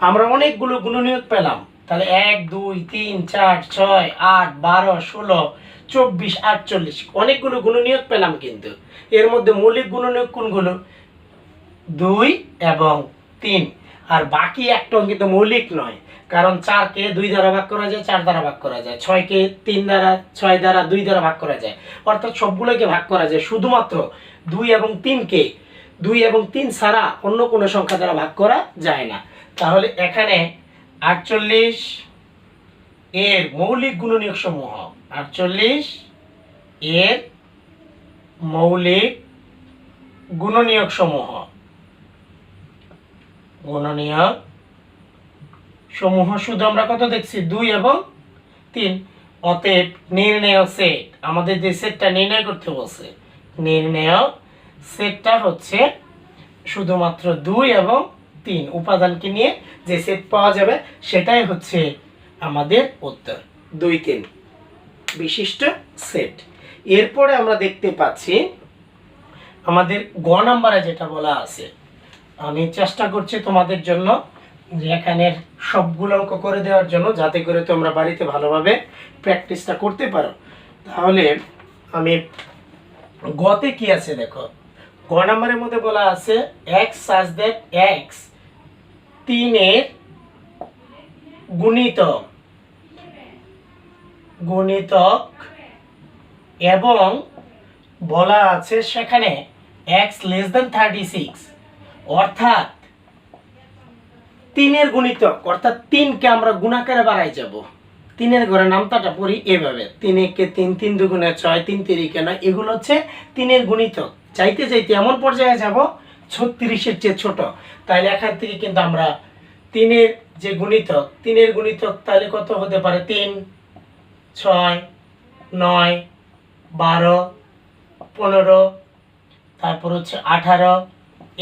আমরা অনেকগুলো গুণনীয়ক পেলাম। তাহলে 1 2 3 4 6 8 12 16 24 48 অনেকগুলো গুণনীয়ক পেলাম, কিন্তু এর মধ্যে মৌলিক গুণনীয়ক কোনগুলো, 2 এবং 3, আর বাকি একটা কিন্তু মৌলিক নয়, কারণ 4 কে 2 দ্বারা ভাগ করা যায়, 4 দ্বারা ভাগ করা যায়, 6 কে 3 দ্বারা, 6 দ্বারা, 2 দ্বারা ভাগ করা যায়, অর্থাৎ সবগুলোকে ভাগ করা যায়, শুধুমাত্র 2 এবং 3 কে 2 এবং 3 ছাড়া অন্য কোনো সংখ্যা দ্বারা ভাগ করা যায় না। তাহলে এখানে 48 এর মৌলিক গুণনীয়ক সমূহ, 48 এর মৌলিক গুণনীয়ক সমূহ, গুণনীয়ক সমূহ শুধু আমরা কত দেখছি, 2 এবং 3। অতএব নির্ণেয় সেট, আমাদের যে সেটটা নির্ণয় করতে বলছে, নির্ণেয় সেটটা হচ্ছে শুধুমাত্র 2 এবং 3 উপাদানকে নিয়ে যে সেট পাওয়া যাবে সেটাই হচ্ছে আমাদের উত্তর, 2 3 বিশিষ্ট সেট। এরপরে আমরা দেখতে পাচ্ছি আমাদের গ নাম্বারে যেটা বলা আছে, আমি চেষ্টা করছি তোমাদের জন্য যে এখানে সবগুলো অঙ্ক করে দেওয়ার জন্য, যাতে করে তোমরা বাড়িতে ভালোভাবে প্র্যাকটিসটা করতে পারো। তাহলে আমি গতে কি আছে দেখো, গ নাম্বারের মধ্যে বলা আছে x such that x 3 এর গুণিতক, গুণিতক এবং বলা আছে সেখানে x less than 36, অর্থাৎ 3 এর গুণিতক, অর্থাৎ 3 কে আমরা গুণাকারে বাড়াই যাব। 3 এর ঘরে নামতাটা পড়ি এভাবে, 3 একে 3, 3 দুগুণে 6, 3 তিরিকে 9, এগুলো হচ্ছে 3 এর গুণিতক। চাইতে চাইতে এমন পর্যায়ে যাব 36 এর চেয়ে ছোট। তাহলে এখান থেকে কিন্তু আমরা 3 এর যে গুণিতক, 3 এর গুণিতক তাহলে কত হতে পারে, 3 6 9 12 15, তারপর হচ্ছে 18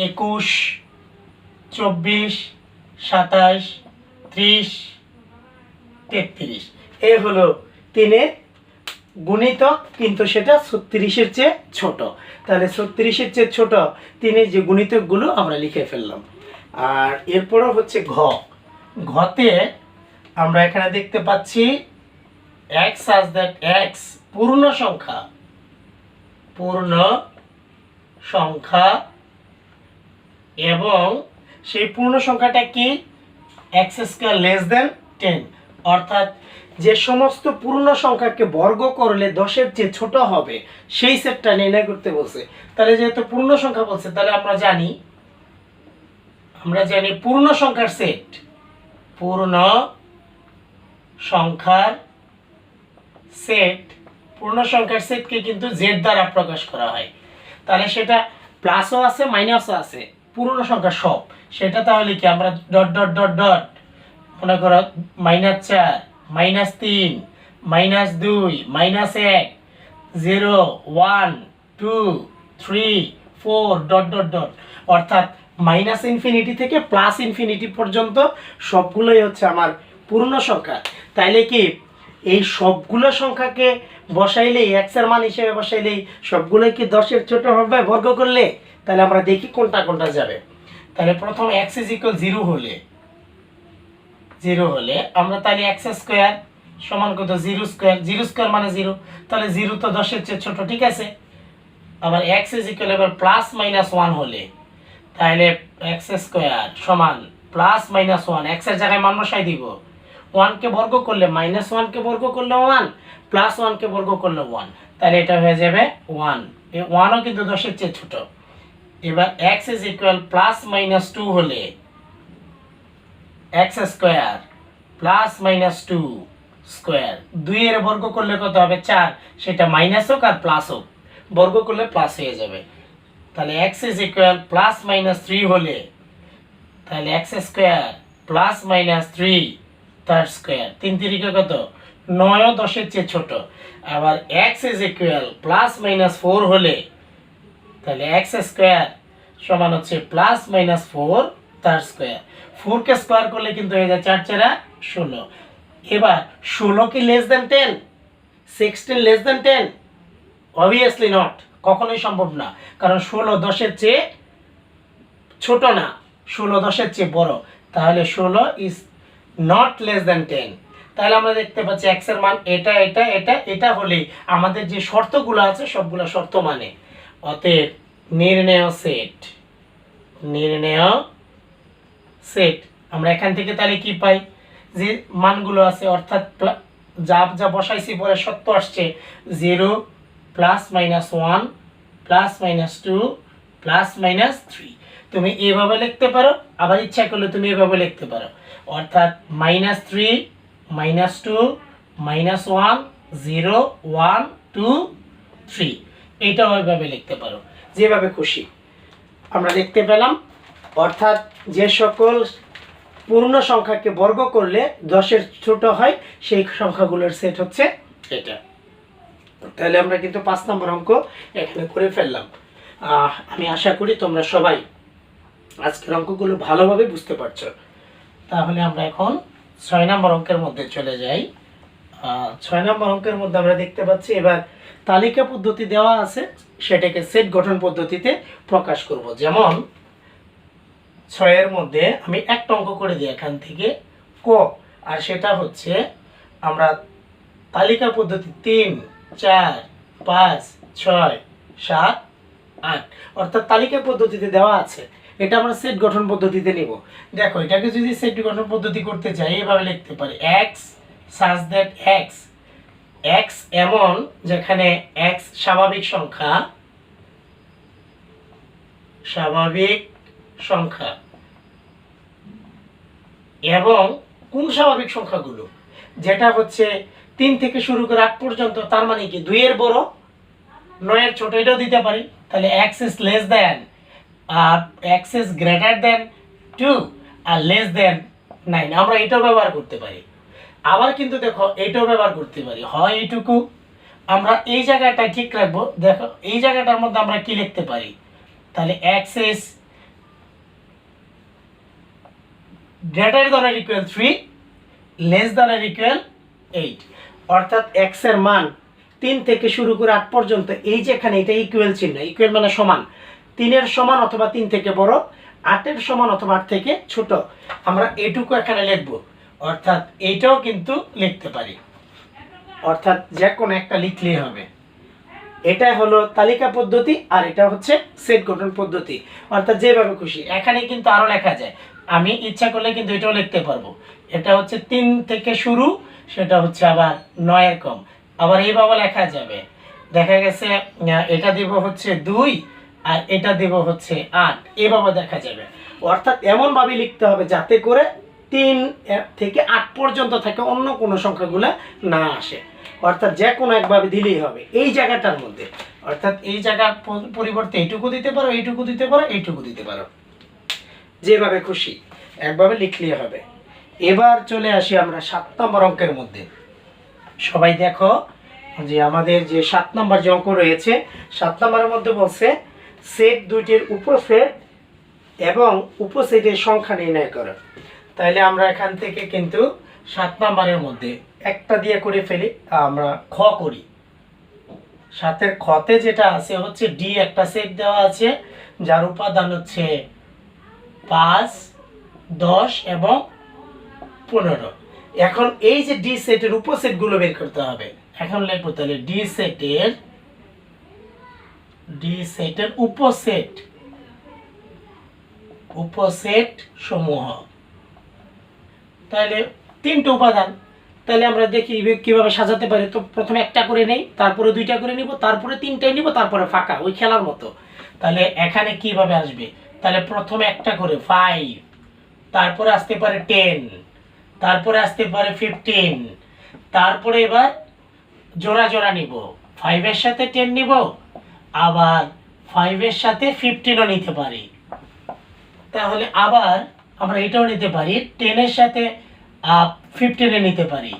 21 24 27 30 33, এ হলো 3 এর গুণিতক, কিন্তু সেটা 36 এর চেয়ে ছোট। তাহলে 36 এর চেয়ে ছোট 3 এর যে গুণিতকগুলো আমরা লিখে ফেললাম। আর এরপরও হচ্ছে ঘ, ঘতে আমরা এখানে দেখতে পাচ্ছি x such that x পূর্ণ সংখ্যা, পূর্ণ সংখ্যা এবং সেই পূর্ণ সংখ্যাটা কি, x স্কয়ার লেস দেন 10, অর্থাৎ যে সমস্ত পূর্ণ সংখ্যাকে বর্গ করলে 10 এর চেয়ে ছোট হবে সেই সেটটা নির্ণয় করতে বলছে। তাহলে যেহেতু পূর্ণ সংখ্যা বলছে, তাহলে আমরা জানি পূর্ণ সংখ্যার সেট, পূর্ণ সংখ্যার সেট, পূর্ণ সংখ্যার সেটকে কিন্তু z দ্বারা প্রকাশ করা হয়। তাহলে সেটা প্লাসও আছে মাইনাসও আছে, পূর্ণ সংখ্যা সব, সেটা তাহলে কি আমরা ডট ডট ডট ডট মনে করো -4 -3 -2 -1 0 1 2 3 4 ডট ডট ডট, অর্থাৎ -ইনফিনিটি থেকে +ইনফিনিটি পর্যন্ত সবগুলোই হচ্ছে আমার পূর্ণ সংখ্যা। তাইলে কি এই সবগুলো সংখ্যাকে বসাইলেই x এর মান হিসেবে বসাইলেই সবগুলোই কি 10 এর ছোট হবে বর্গ করলে? তাহলে আমরা দেখি কোনটা কোনটা যাবে। তাহলে প্রথম x = 0 হলে আমরা তাহলে x স্কয়ার সমান কত, 0 স্কয়ার, 0 স্কয়ার মানে 0, তাহলে 0 তো 10 এর চেয়ে ছোট, ঠিক আছে। আবার x এবার +-1 হলে তাহলে x স্কয়ার সমান +-1, x এর জায়গায় মান বসাই দিব, 1 কে বর্গ করলে -1 কে বর্গ করলে 1, +1 কে বর্গ করলে 1, তাহলে এটা হয়ে যাবে 1, এই 1ও কিন্তু 10 এর চেয়ে ছোট। এবার x +-2 হলে x স্কয়ার +-2 স্কয়ার, 2 এর বর্গ করলে কত হবে 4, সেটা মাইনাস হোক আর প্লাস হোক, বর্গ করলে প্লাস হয়ে যাবে। তাহলে x is equal plus minus 3 হলে তাহলে এক্স স্কোয়ার প্লাস মাইনাস 3 তার স্কোয়ার, 3 তিরিকে কত, 9 ও 10-এর চেয়ে ছোট। আবার x is equal plus minus 4 হলে তাহলে এক্স স্কোয়ার সমান হচ্ছে প্লাস মাইনাস 4 তার স্কোয়ার। 4কে স্কোয়ার করলে কিন্তু হয়ে যায় 4 4 16। এবার 16 কি less than 10, 16 less than 10? Obviously not, কখনোই সম্ভব না, কারণ 16 10-এর চেয়ে ছোট না, 16 10-এর চেয়ে বড়। তাহলে 16 ইজ নট লেস দেন 10। তাহলে আমরা দেখতে পাচ্ছি এক্স এর মান এটা এটা এটা এটা হলেই আমাদের যে শর্তগুলো আছে সবগুলো শর্ত মানে। অতএব নির্ণেয় সেট আমরা এখান থেকে তাহলে কি পাই, যে মানগুলো আছে অর্থাৎ যা যা বসাইছি পরে সত্য আসছে, 0 plus minus 1 plus minus 2 plus minus 3। তুমি এভাবে লিখতে পারো, আবার ইচ্ছা করলে তুমি এভাবে লিখতে পারো, অর্থাৎ -3 -2 -1 0 1 2 3, এইটাও এভাবে লিখতে পারো, যেভাবে খুশি। আমরা দেখতে পেলাম অর্থাৎ যে সকল পূর্ণ সংখ্যাকে বর্গ করলে 10-এর ছোট হয় সেই সংখ্যাগুলোর সেট হচ্ছে এটা। তাহলে আমরা কিন্তু 5 নম্বর অঙ্ক এখানে করে ফেললাম। আমি আশা করি তোমরা সবাই আজকের অঙ্কগুলো ভালোভাবে বুঝতে পারছো। তাহলে আমরা এখন 6 নম্বর অঙ্কের মধ্যে চলে যাই। 6 নম্বর অঙ্কের মধ্যে আমরা দেখতে পাচ্ছি এবার তালিকা পদ্ধতি দেওয়া আছে, সেটাকে সেট গঠন পদ্ধতিতে প্রকাশ করব। যেমন 6-এর মধ্যে আমি একটা অঙ্ক করে দিই এখান থেকে ক, আর সেটা হচ্ছে আমরা তালিকা পদ্ধতি 3 4 5 6 7 8 অর্থাৎ তালিকা পদ্ধতিতে দেওয়া আছে, এটা আমরা সেট গঠন পদ্ধতিতে নিব। দেখো এটাকে যদি সেট গঠন পদ্ধতি করতে চাই এভাবে লিখতে পারি, x such that x এমন যেখানে x স্বাভাবিক সংখ্যা এবং কোন স্বাভাবিক সংখ্যাগুলো, যেটা হচ্ছে 3 থেকে শুরু করে 8 পর্যন্ত, তার মানে কি 2 এর বড় 9 এর ছোট, এটাও দিতে পারি। তাহলে x is less than R x is greater than 2 R less than 9, আমরা এটাও ব্যবহার করতে পারি। আবার কিন্তু দেখো এটাও ব্যবহার করতে পারি, হয় এইটুকু আমরা এই জায়গাটা ঠিক রাখবো। দেখো এই জায়গাটার মধ্যে আমরা কি লিখতে পারি, তাহলে x is greater than or equal 3 less than or equal 8, অর্থাৎ x এর মান 3 থেকে শুরু করে 8 পর্যন্ত, এই যে এখানে এটা ইকুয়াল চিহ্ন, ইকুয়াল মানে সমান, 3 এর সমান অথবা 3 থেকে বড়, 8 এর সমান অথবা 8 থেকে ছোট, আমরা এটুকু এখানে লিখব। অর্থাৎ এইটাও কিন্তু লিখতে পারি, অর্থাৎ যে কোনো একটা লিখলেই হবে। এটা হলো তালিকা পদ্ধতি আর এটা হচ্ছে সেট গঠন পদ্ধতি, অর্থাৎ যেভাবে খুশি। এখানে কিন্তু আরো লেখা যায়, আমি ইচ্ছা করলে কিন্তু এটাও লিখতে পারবো। এটা হচ্ছে 3 থেকে শুরু, সেটা হচ্ছে আবার 9 এর কম, আবার এইভাবে লেখা যাবে। দেখা গেছে এটা দিব হচ্ছে 2 আর এটা দিব হচ্ছে 8, এইভাবে দেখা যাবে। অর্থাৎ এমনভাবে লিখতে হবে যাতে করে 3 থেকে 8 পর্যন্ত থাকে, অন্য কোনো সংখ্যাগুলো না আসে। অর্থাৎ যে কোনো একভাবে দিলেই হবে এই জায়গাটার মধ্যে, অর্থাৎ এই জায়গার পরিবর্তে এইটুকু দিতে পারো, এইটুকু দিতে পারো, এইটুকু দিতে পারো, যেভাবে খুশি একভাবে লিখলেই হবে। এবার চলে আসি আমরা 7 নম্বর অঙ্কের মধ্যে। সবাই দেখো যে আমাদের যে 7 নম্বর যে অঙ্ক রয়েছে, 7 নম্বরের মধ্যে বলছে সেট দুইটির উপসেট এবং উপসেটের সংখ্যা নির্ণয় করো। তাহলে আমরা এখান থেকে কিন্তু 7 নম্বরের মধ্যে একটা দিয়ে করে ফেলি, আমরা খ করি। 7-এর খতে যেটা আছে হচ্ছে ডি একটা সেট দেওয়া আছে, যার উপাদান হচ্ছে 5 10 এবং 15। এখন এই যে ডি সেটের উপসেটগুলো বের করতে হবে। এখন লিখবো তাহলে ডি সেটের উপসেট সমূহ। তাহলে 3টা উপাদান, তাহলে আমরা দেখি কিভাবে সাজাতে পারি। তো প্রথমে একটা করে নেই, তারপরে 2টা করে নিব, তারপরে 3টাই নিব, তারপরে ফাঁকা, ওই খেলার মতো। তাহলে এখানে কিভাবে আসবে, তাহলে প্রথমে একটা করে 5, তারপরে আসতে পারে 10, তারপরে আসতে পারে 15, তারপরে এবার জোড়া জোড়া নিব, 5 এর সাথে 10 নিব, আবার 5-এর সাথে 15ও নিতে পারি। তাহলে আবার আমরা এটাও নিতে পারি 10-এর সাথে 15-এ নিতে পারি।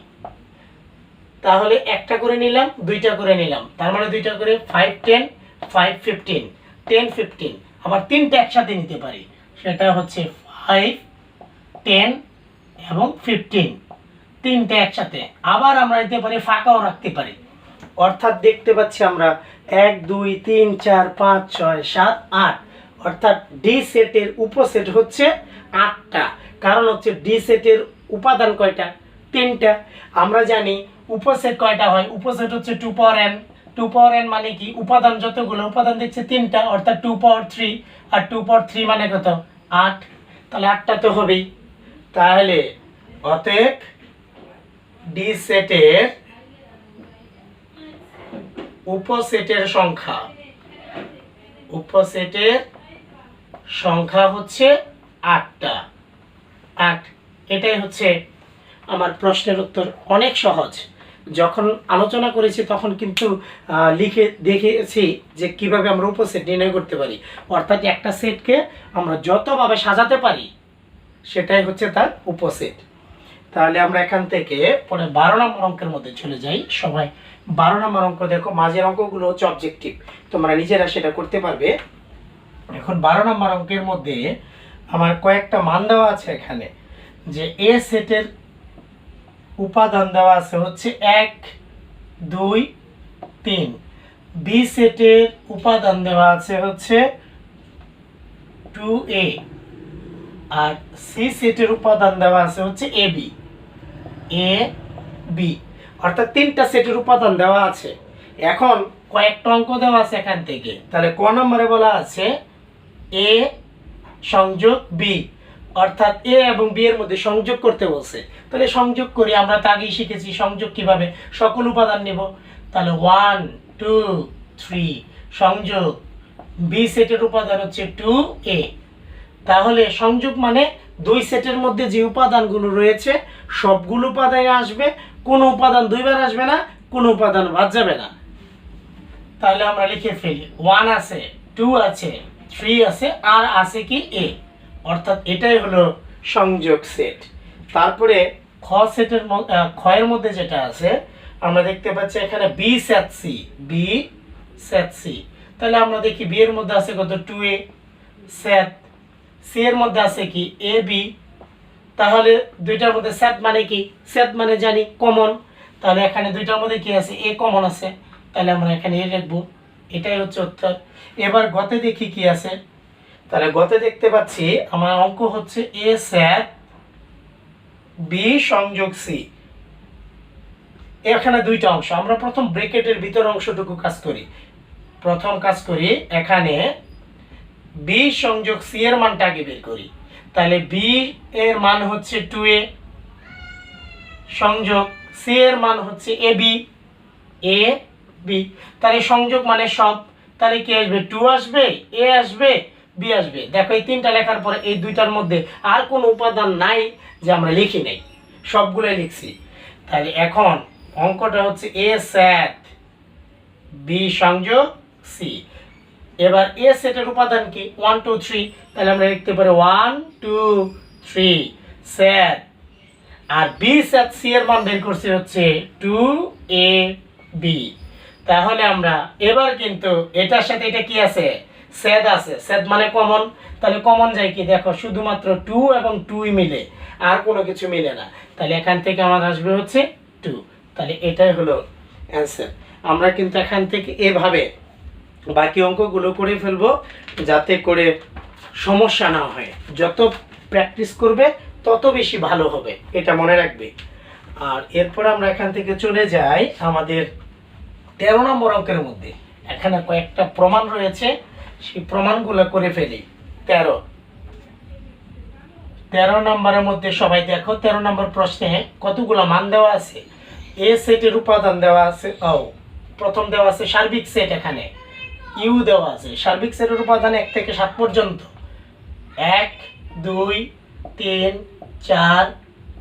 তাহলে একটা করে নিলাম, দুইটা করে নিলাম, তার মানে দুইটা করে 5 10 5 15 10 15। আবার তিনটা একসাথে নিতে পারি, সেটা হচ্ছে 5 10 এবং 15, তিনটে একসাথে। আবার আমরা নিতে পারি, ফাঁকাও রাখতে পারি। অর্থাৎ দেখতে পাচ্ছি আমরা 1 2 3 4 5 6 7 8, অর্থাৎ ডি সেটের উপসেট হচ্ছে 8টা। কারণ হচ্ছে ডি সেটের উপাদান কয়টা? 3টা। আমরা জানি উপসেট কয়টা হয়, উপসেট হচ্ছে 2 পাওয়ার n। 2 পাওয়ার n মানে কি? উপাদান যতগুলো, উপাদান দেখছে 3টা, অর্থাৎ 2 পাওয়ার 3, আর 2 পাওয়ার 3 মানে কত? 8। তাহলে 8টা তো হবেই। তাহলে অতএব ডি সেটের উপসেটের সংখ্যা হচ্ছে 8টা। 8। এটাই হচ্ছে আমার প্রশ্নের উত্তর। অনেক সহজ। যখন আলোচনা করেছি তখন কিন্তু লিখে দেখেছি যে কিভাবে আমরা উপসেট নির্ণয় করতে পারি। অর্থাৎ একটা সেটকে আমরা যতভাবে সাজাতে পারি সেটাই হচ্ছে তার উপসেট। তাহলে আমরা এখান থেকে পরে 12 নম্বর অঙ্কের মধ্যে চলে যাই। সবাই 12 নম্বর অঙ্ক দেখো, মাঝের অঙ্কগুলো হচ্ছে অবজেক্টিভ, তোমরা নিজেরা সেটা করতে পারবে। এখন 12 নম্বর অঙ্কের মধ্যে আমার কয়েকটা মান দেওয়া আছে এখানে, যে এ সেটের উপাদান দেওয়া আছে হচ্ছে 1 2 3, বি সেটের উপাদান দেওয়া আছে হচ্ছে 2a, আর সি সেটের উপাদান দেওয়া আছে হচ্ছে এ বি, অর্থাৎ 3টা সেটের উপাদান দেওয়া আছে। এখন কয়েকটা অঙ্ক দেওয়া আছে এখান থেকে। তাহলে ক নম্বরে বলা আছে এ সংযোগ বি, অর্থাৎ এ এবং বি এর মধ্যে সংযোগ করতে বলছে। তাহলে সংযোগ করি, আমরা তো আগেই শিখেছি সংযোগ কিভাবে, সকল উপাদান নেব। তাহলে 1 2 3 সংযোগ, বি সেটের উপাদান হচ্ছে 2a। তাহলে সংযোগ মানে দুই সেটের মধ্যে যে উপাদানগুলো রয়েছে সবগুলো উপাদান আসবে, কোনো উপাদান দুইবার আসবে না, কোনো উপাদান বাদ যাবে না। তাহলে আমরা লিখে ফেলি 1 আছে, 2 আছে, 3 আছে, আর আছে কি এ, অর্থাৎ এটাই হলো সংযোগ সেট। তারপরে খ সেটের ক্ষয়ের মধ্যে যেটা আছে আমরা দেখতে পাচ্ছি এখানে বি সেট সি। তাহলে আমরা দেখি বি এর মধ্যে আছে কত? 2a সেট, সি এর মধ্যে আছে কি? A B. তাহলে দুইটার মধ্যে সেট মানে কি? সেট মানে জানি কমন। তাহলে এখানে দুইটার মধ্যে কি আছে? এ কমন আছে, তাহলে আমরা এখানে এ লিখবো। এটাই হচ্ছে উত্তর। এবার গতে দেখি কি আছে। তাহলে গতে দেখতে পাচ্ছি আমার অঙ্ক হচ্ছে এ সেট বি সংযোগ সি। এখানে দুইটা অংশ, আমরা প্রথম ব্র্যাকেটের ভিতর অংশটুকু কাজ করি। প্রথম কাজ করি এখানে বি সংযোগ সি এর মানটা আগে বের করি। তাহলে বি এর মান হচ্ছে 2a সংযোগ সি এর মান হচ্ছে এ বি। তাহলে সংযোগ মানে সব, তাহলে কি আসবে? 2 আসবে, এ আসবে, বি আসবে। দেখো এই তিনটা লেখার পরে এই দুইটার মধ্যে আর কোনো উপাদান নাই যে আমরা লিখি নাই, সবগুলোই লিখছি। তাহলে এখন অঙ্কটা হচ্ছে এ সেট বি সংযোগ সি। এবার এ সেটের উপাদান কি? 1 2 3, তাহলে আমরা লিখতে পারি 1 2 3 সেট, আর বি সেট সি এর মান বের করছি হচ্ছে 2a বি। তাহলে আমরা এবার কিন্তু এটার সাথে এটা কি আছে? সেট আছে, সেট মানে কমন। তাহলে কমন যায় কি? দেখো শুধুমাত্র 2 এবং 2 মিলে, আর কোনো কিছু মিলে না। তাহলে এখান থেকে আমার আসবে হচ্ছে 2। তাহলে এটাই হলো অ্যান্সার। আমরা কিন্তু এখান থেকে এভাবে বাকি অঙ্কগুলো করে ফেলবো যাতে করে সমস্যা না হয়। যত প্র্যাকটিস করবে তত বেশি ভালো হবে, এটা মনে রাখবে। আর এরপর আমরা এখান থেকে চলে যাই আমাদের 13 নম্বর অঙ্কের মধ্যে। এখানে কয়েকটা প্রমাণ রয়েছে, সেই প্রমাণগুলো করে ফেলি। 13 নম্বরের মধ্যে সবাই দেখো, 13 নম্বর প্রশ্নে কতগুলো মান দেওয়া আছে। এ সেটের উপাদান দেওয়া আছে, প্রথম দেওয়া আছে সার্বিক সেট, এখানে ইউ দেওয়া আছে। সার্বিক সেটের উপাদান 1 থেকে 7 পর্যন্ত, 1 2 3 4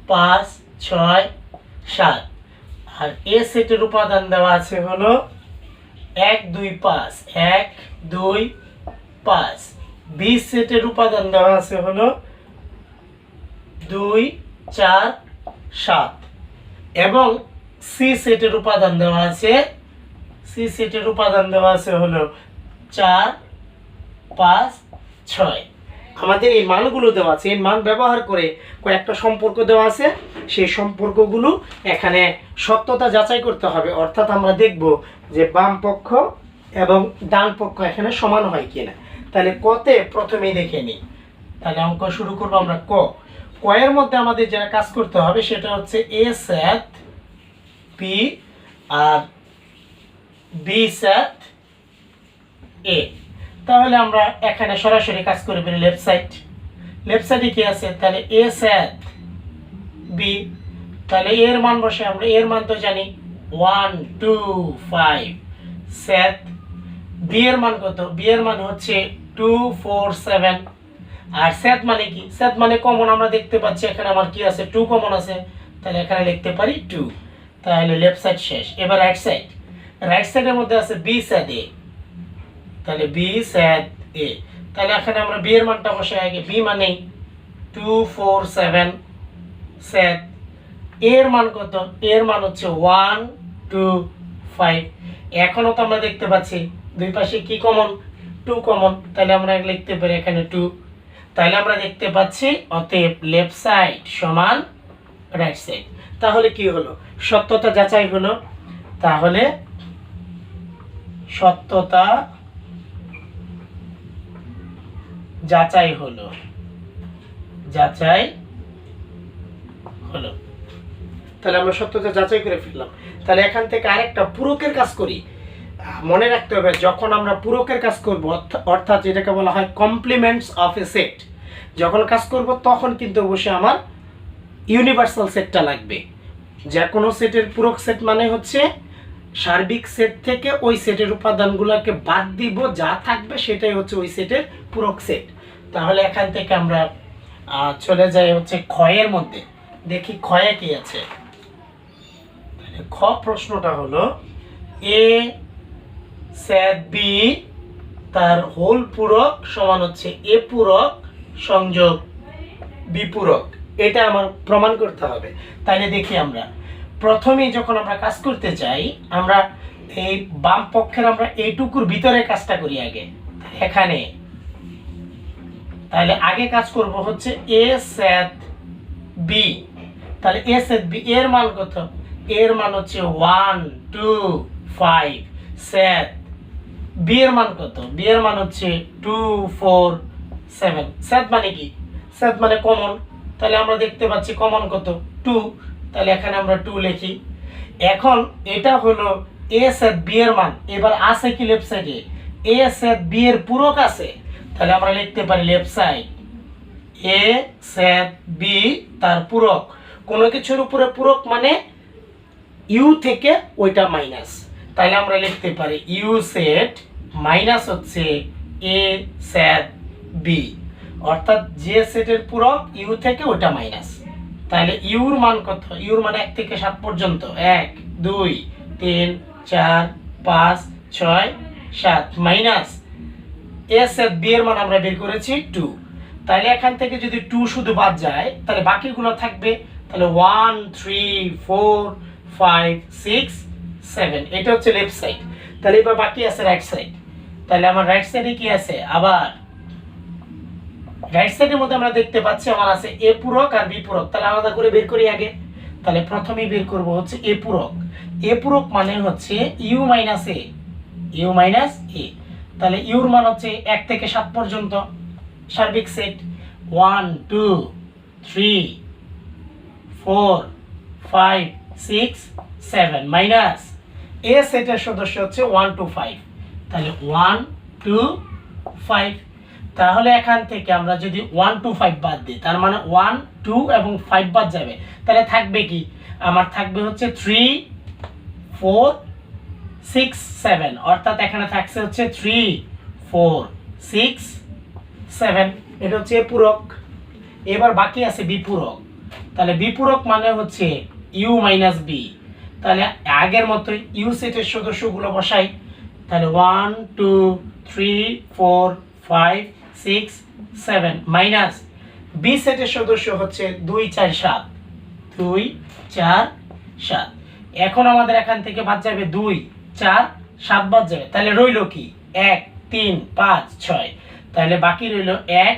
5 6 7। আর এ সেটের উপাদান দেওয়া আছে হলো 1 2 5, 1 2 5। বি সেটের উপাদান দেওয়া আছে হলো 2 4 7 এবং সি সেটের উপাদান দেওয়া আছে হলো 4 5 6। আমাদের এই মানগুলো দেওয়া আছে, এই মান ব্যবহার করে কয়েকটা সম্পর্ক দেওয়া আছে, সেই সম্পর্কগুলো এখানে সত্যতা যাচাই করতে হবে। অর্থাৎ আমরা দেখব যে বাম পক্ষ এবং ডান পক্ষ এখানে সমান হয় কিনা। তাহলে কতে প্রথমেই দেখে নিই। তাহলে অঙ্ক শুরু করবো আমরা ক এর মধ্যে আমাদের যেটা কাজ করতে হবে সেটা হচ্ছে এ স্যাট বি আর বি স্যাট এ। তাহলে আমরা এখানে সরাসরি কাজ করে ফেলি। লেফট সাইডে কি আছে, তাহলে এ স্যাট বি। তাহলে এর মান বসে, আমরা এর মান তো জানি 1 2 5। স্যাট বি এর মান কত, বি এর মান হচ্ছে 2 4 7। আর স্যাট মানে কি, স্যাট মানে কমন, আমরা দেখতে পাচ্ছি এখানে আমার কি আছে 2 কমন আছে, তাহলে এখানে লিখতে পারি 2। তাহলে লেফট সাইড শেষ। এবার রাইট সাইডের মধ্যে আছে বি স্যাট এ, তাহলে বি স্যাট এ। তাহলে এখানে আমরা বি এর মানটা বসে আগে, বি মানে 2 4 7। স্যাট এর মান কত, এর মান হচ্ছে 1 2 5। এখনো তো আমরা দেখতে পাচ্ছি দুই পাশে কি কমন, 2 কমন, তাহলে আমরা লিখতে পারি এখানে 2। তাহলে আমরা দেখতে পাচ্ছি অতএব লেফট সাইড সমান রাইট সাইড। তাহলে কি হলো, সত্যতা যাচাই হলো। তাহলে সত্যতা যাচাই হলো। তাহলে আমরা সত্যতা যাচাই করে ফেললাম। তাহলে এখান থেকে আরেকটা পূরকের কাজ করি। মনে রাখতে হবে যখন আমরা পূরকের কাজ করব, অর্থাৎ যেটাকে বলা হয় কমপ্লিমেন্টস অফ এ সেট, যখন কাজ করব তখন কিন্তু অবশ্যই আমার ইউনিভার্সাল সেটটা লাগবে। যে কোনো সেটের পূরক সেট মানে হচ্ছে সার্বিক সেট থেকে ওই সেটের উপাদানগুলোকে বাদ দিব, যা থাকবে সেটাই হচ্ছে ওই সেটের পূরক সেট। তাহলে এখান থেকে আমরা চলে যাই হচ্ছে ক্ষয়ের মধ্যে, দেখি ক্ষয়ে কি আছে। খ প্রশ্নটা হলো এ স্যাট বি তার হোল পূরক সমান হচ্ছে এ পূরক সংযোগ বি পূরক। এটা আমার প্রমাণ করতে হবে। তাহলে দেখি আমরা প্রথমেই যখন আমরা কাজ করতে চাই, আমরা এই বাম পক্ষের আমরা এইটুকুর ভিতরে কাজটা করি আগে। এখানে তাহলে আগে কাজ করব হচ্ছে এ স্যাট বি। তাহলে এ স্যাট বি এর মান কত, এর মান হচ্ছে 1 2 5। স্যাট বি এর মান কত, বি এর মান হচ্ছে 2 4 7। স্যাট মানে কি, স্যাট মানে কমন, তাহলে আমরা দেখতে পাচ্ছি কমন কত 2, তাহলে এখানে আমরা 2 লিখি। এখন এটা হলো এ স্যাট বি এর মান। এবার আছে কি লেফট সাইডে, এ স্যাট বি এর পূরক আছে, তাহলে আমরা লিখতে পারি লেফট সাইড এ স্যাট বি তার পূরক। কোনো কিছুর উপরে পূরক মানে ইউ থেকে ওইটা মাইনাস, তাহলে আমরা লিখতে পারি ইউ সেট মাইনাস হচ্ছে এ স্যাট বি, অর্থাৎ যে সেটের পূরক ইউ থেকে ওইটা মাইনাস। তাহলে ইউর মান কত, ইউর মান 1 থেকে 7 পর্যন্ত, 1 2 3 4 5 6 7 মাইনাস এ স্যাট বি এর মান আমরা বের করেছি 2। তাহলে এখান থেকে যদি 2 শুধু বাদ যায় তাহলে বাকিগুলো থাকবে। তাহলে 1 3 4 5 6 7, এটা হচ্ছে লেফট সাইড। তাহলে এবার বাকি আছে রাইট সাইড। তাহলে আমার রাইট সাইডে কি আছে, আবার রাইট সাইডের মধ্যে আমরা দেখতে পাচ্ছি আমার আছে এ পূরক আর বি পূরক। তাহলে আলাদা করে বের করি আগে। তাহলে প্রথমেই বের করব হচ্ছে এ পূরক। এ পূরক মানে হচ্ছে ইউ মাইনাস এ। তাহলে ইউর মান হচ্ছে 1 থেকে 7 পর্যন্ত সার্বিক সেট, 1 2 3 4 5 6 7 মাইনাস এ সেটের সদস্য হচ্ছে 1 2 5। তাহলে 1 2 5। তাহলে এখান থেকে আমরা যদি 1 2 5 বাদ দিই, তার মানে 1 2 এবং 5 বাদ যাবে, তাহলে থাকবে কি, আমার থাকবে হচ্ছে 3 4 6 7, অর্থাৎ এখানে থাকছে হচ্ছে 3 4 6 7। এটা হচ্ছে এ পূরক। এবার বাকি আছে বি পূরক। তাহলে বি পূরক মানে হচ্ছে ইউ মাইনাস বি। তাহলে আগের মতোই ইউ সেটের সদস্যগুলো বসাই। তাহলে 1 2 3 4 5 6 7 মাইনাস বি সেটের সদস্য হচ্ছে 2 4 7 2 4 7। এখন আমাদের এখান থেকে বাদ যাবে 2 4 7 বাদ যাবে, তাহলে রইল কি 1 3 5 6, তাহলে বাকি রইল 1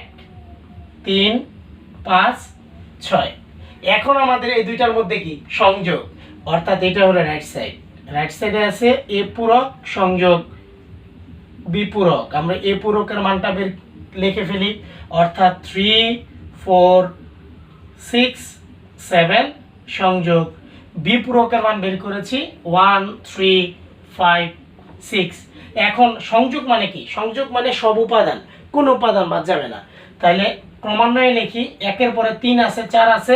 3 5 6। এখন আমাদের এই দুইটার মধ্যে কি সংযোগ, অর্থাৎ এটা হলো রাইট সাইড, রাইট সাইডে আছে এ পূরক সংযোগ বি পূরক। আমরা এ পূরকের মানটা বের লিখে ফেলি, অর্থাৎ 3 4 6 7 সংযোগ বি পূরকের মান বের করেছি 1 3 5 6। এখন সংযোগ মানে কি, সংযোগ মানে সব উপাদান, কোন উপাদান বাদ যাবে না। তাহলে ক্রমান্বয়ে লিখি, 1 এর পরে 3 আছে, 4 আছে,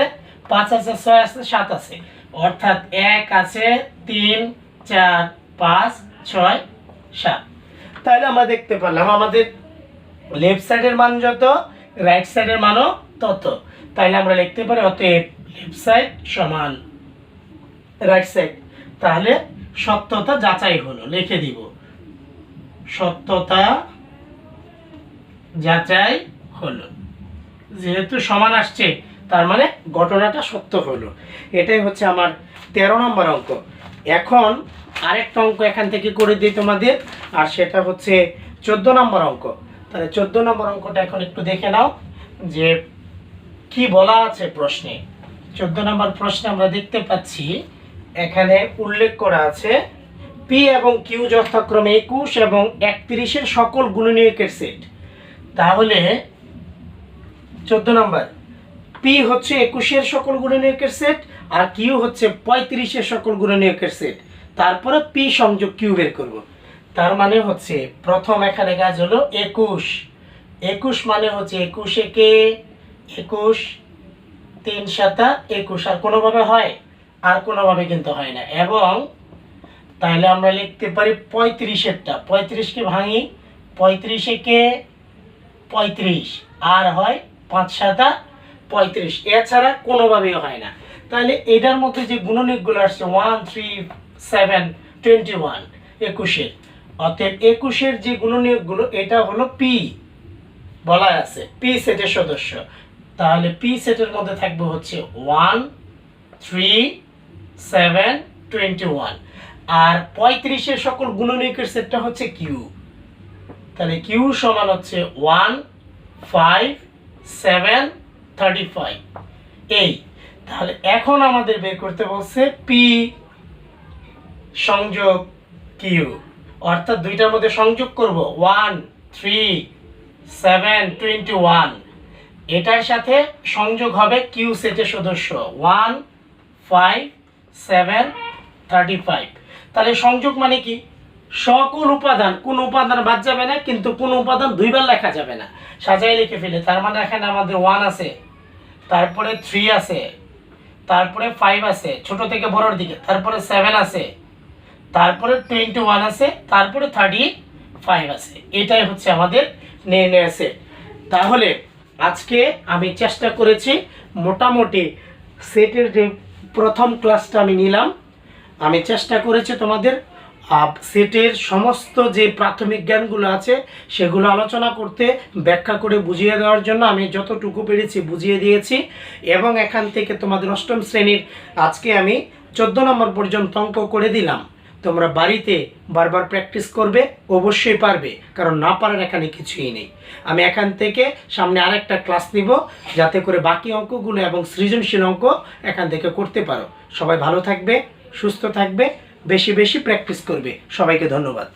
5 আছে, 6 আছে, 7 আছে, অর্থাৎ 1 আছে, 3 4 5 6 7। তাহলে আমরা দেখতে পারলাম আমাদের লেফট সাইডের মান যত, রাইট সাইডের মানও তত। তাহলে আমরা লিখতে পারি অতএব লেফট সাইড সমান রাইট সাইড। তাহলে সত্যতা যাচাই হলো, লিখে দিব সত্যতা যাচাই হলো। যেহেতু সমান আসছে তার মানে ঘটনাটা সত্য হলো। এটাই হচ্ছে আমার 13 নম্বর অঙ্ক। এখন আরেকটা অঙ্ক এখান থেকে করে দিই তোমাদের, আর সেটা হচ্ছে 14 নম্বর অঙ্ক। তাহলে 14 নম্বর অঙ্কটা এখন একটু দেখে নাও যে কি বলা আছে প্রশ্নে। 14 নম্বর প্রশ্নে আমরা দেখতে পাচ্ছি এখানে উল্লেখ করা আছে পি এবং কিউ যথাক্রমে 21 এবং 31 এর সকল গুণনীয়কের সেট। তাহলে 14 নম্বর পি হচ্ছে 21 এর সকল গুণনীয়কের সেট, আর কিউ হচ্ছে 35 এর সকল গুণনীয়কের সেট। তারপরে পি সংযোগ কিউ বের করব। তার মানে হচ্ছে প্রথম এখানে কাজ হলো 21, 21 মানে হচ্ছে 21 একে 21, 3 7 21, আর কোনোভাবে হয়, আর কোনোভাবে কিন্তু হয় না। এবং তাহলে আমরা লিখতে পারি 35 এরটা, 35 কে ভাঙি, 35 একে 35, আর হয় 5 7 35, এছাড়া কোনোভাবেই হয় না। তাহলে এটার মধ্যে যে গুণনীয়কগুলো আসছে 1 3 7 21 21 এর, অতএব 21 এর যে গুণনীয়কগুলো এটা হলো পি বলা আছে, পি সেটের সদস্য। তাহলে পি সেটের মধ্যে থাকবে হচ্ছে 1 3 7 21, আর 35 এর সকল গুণনীয়কের সেটটা হচ্ছে কিউ। তাহলে কিউ সমান হচ্ছে 1 5 7 35 এই। তাহলে এখন আমাদের বের করতে বলছে পি সংযোগ কিউ, অর্থাৎ দুইটার মধ্যে সংযোগ করব 1 3 7 21, এটার সাথে সংযোগ হবে কিউ সেটের সদস্য 1 5 7 35। তাহলে সংযোগ মানে কি সকল উপাদান, কোন উপাদান বাদ যাবে না, কিন্তু কোন উপাদান দুইবার লেখা যাবে না, সাজাই লিখে ফেলে। তার মানে এখানে আমাদের 1 আছে, তারপরে 3 আছে, তারপরে 5 আছে ছোট থেকে বড়র দিকে, তারপরে 7 আছে, তারপরে 21 আছে, তারপরে 35 আছে। এটাই হচ্ছে আমাদের নির্ণয় সেট। তাহলে আজকে আমি চেষ্টা করেছি মোটামুটি সেটের যে প্রথম ক্লাসটা আমি নিলাম, আমি চেষ্টা করেছি তোমাদের সেটের সমস্ত যে প্রাথমিক জ্ঞানগুলো আছে সেগুলো আলোচনা করতে, ব্যাখ্যা করে বুঝিয়ে দেওয়ার জন্য আমি যতটুকু পেরেছি বুঝিয়ে দিয়েছি। এবং এখান থেকে তোমাদের অষ্টম শ্রেণীর আজকে আমি 14 নম্বর পর্যন্ত অঙ্ক করে দিলাম। তোমরা বাড়িতে বারবার প্র্যাকটিস করবে, অবশ্যই পারবে, কারণ না পারার এখানে কিছুই নেই। আমি এখান থেকে সামনে আরেকটা ক্লাস নিব যাতে করে বাকি অঙ্কগুলো এবং সৃজনশীল অঙ্ক এখান থেকে করতে পারো। সবাই ভালো থাকবে, সুস্থ থাকবে, বেশি বেশি প্র্যাকটিস করবে। সবাইকে ধন্যবাদ।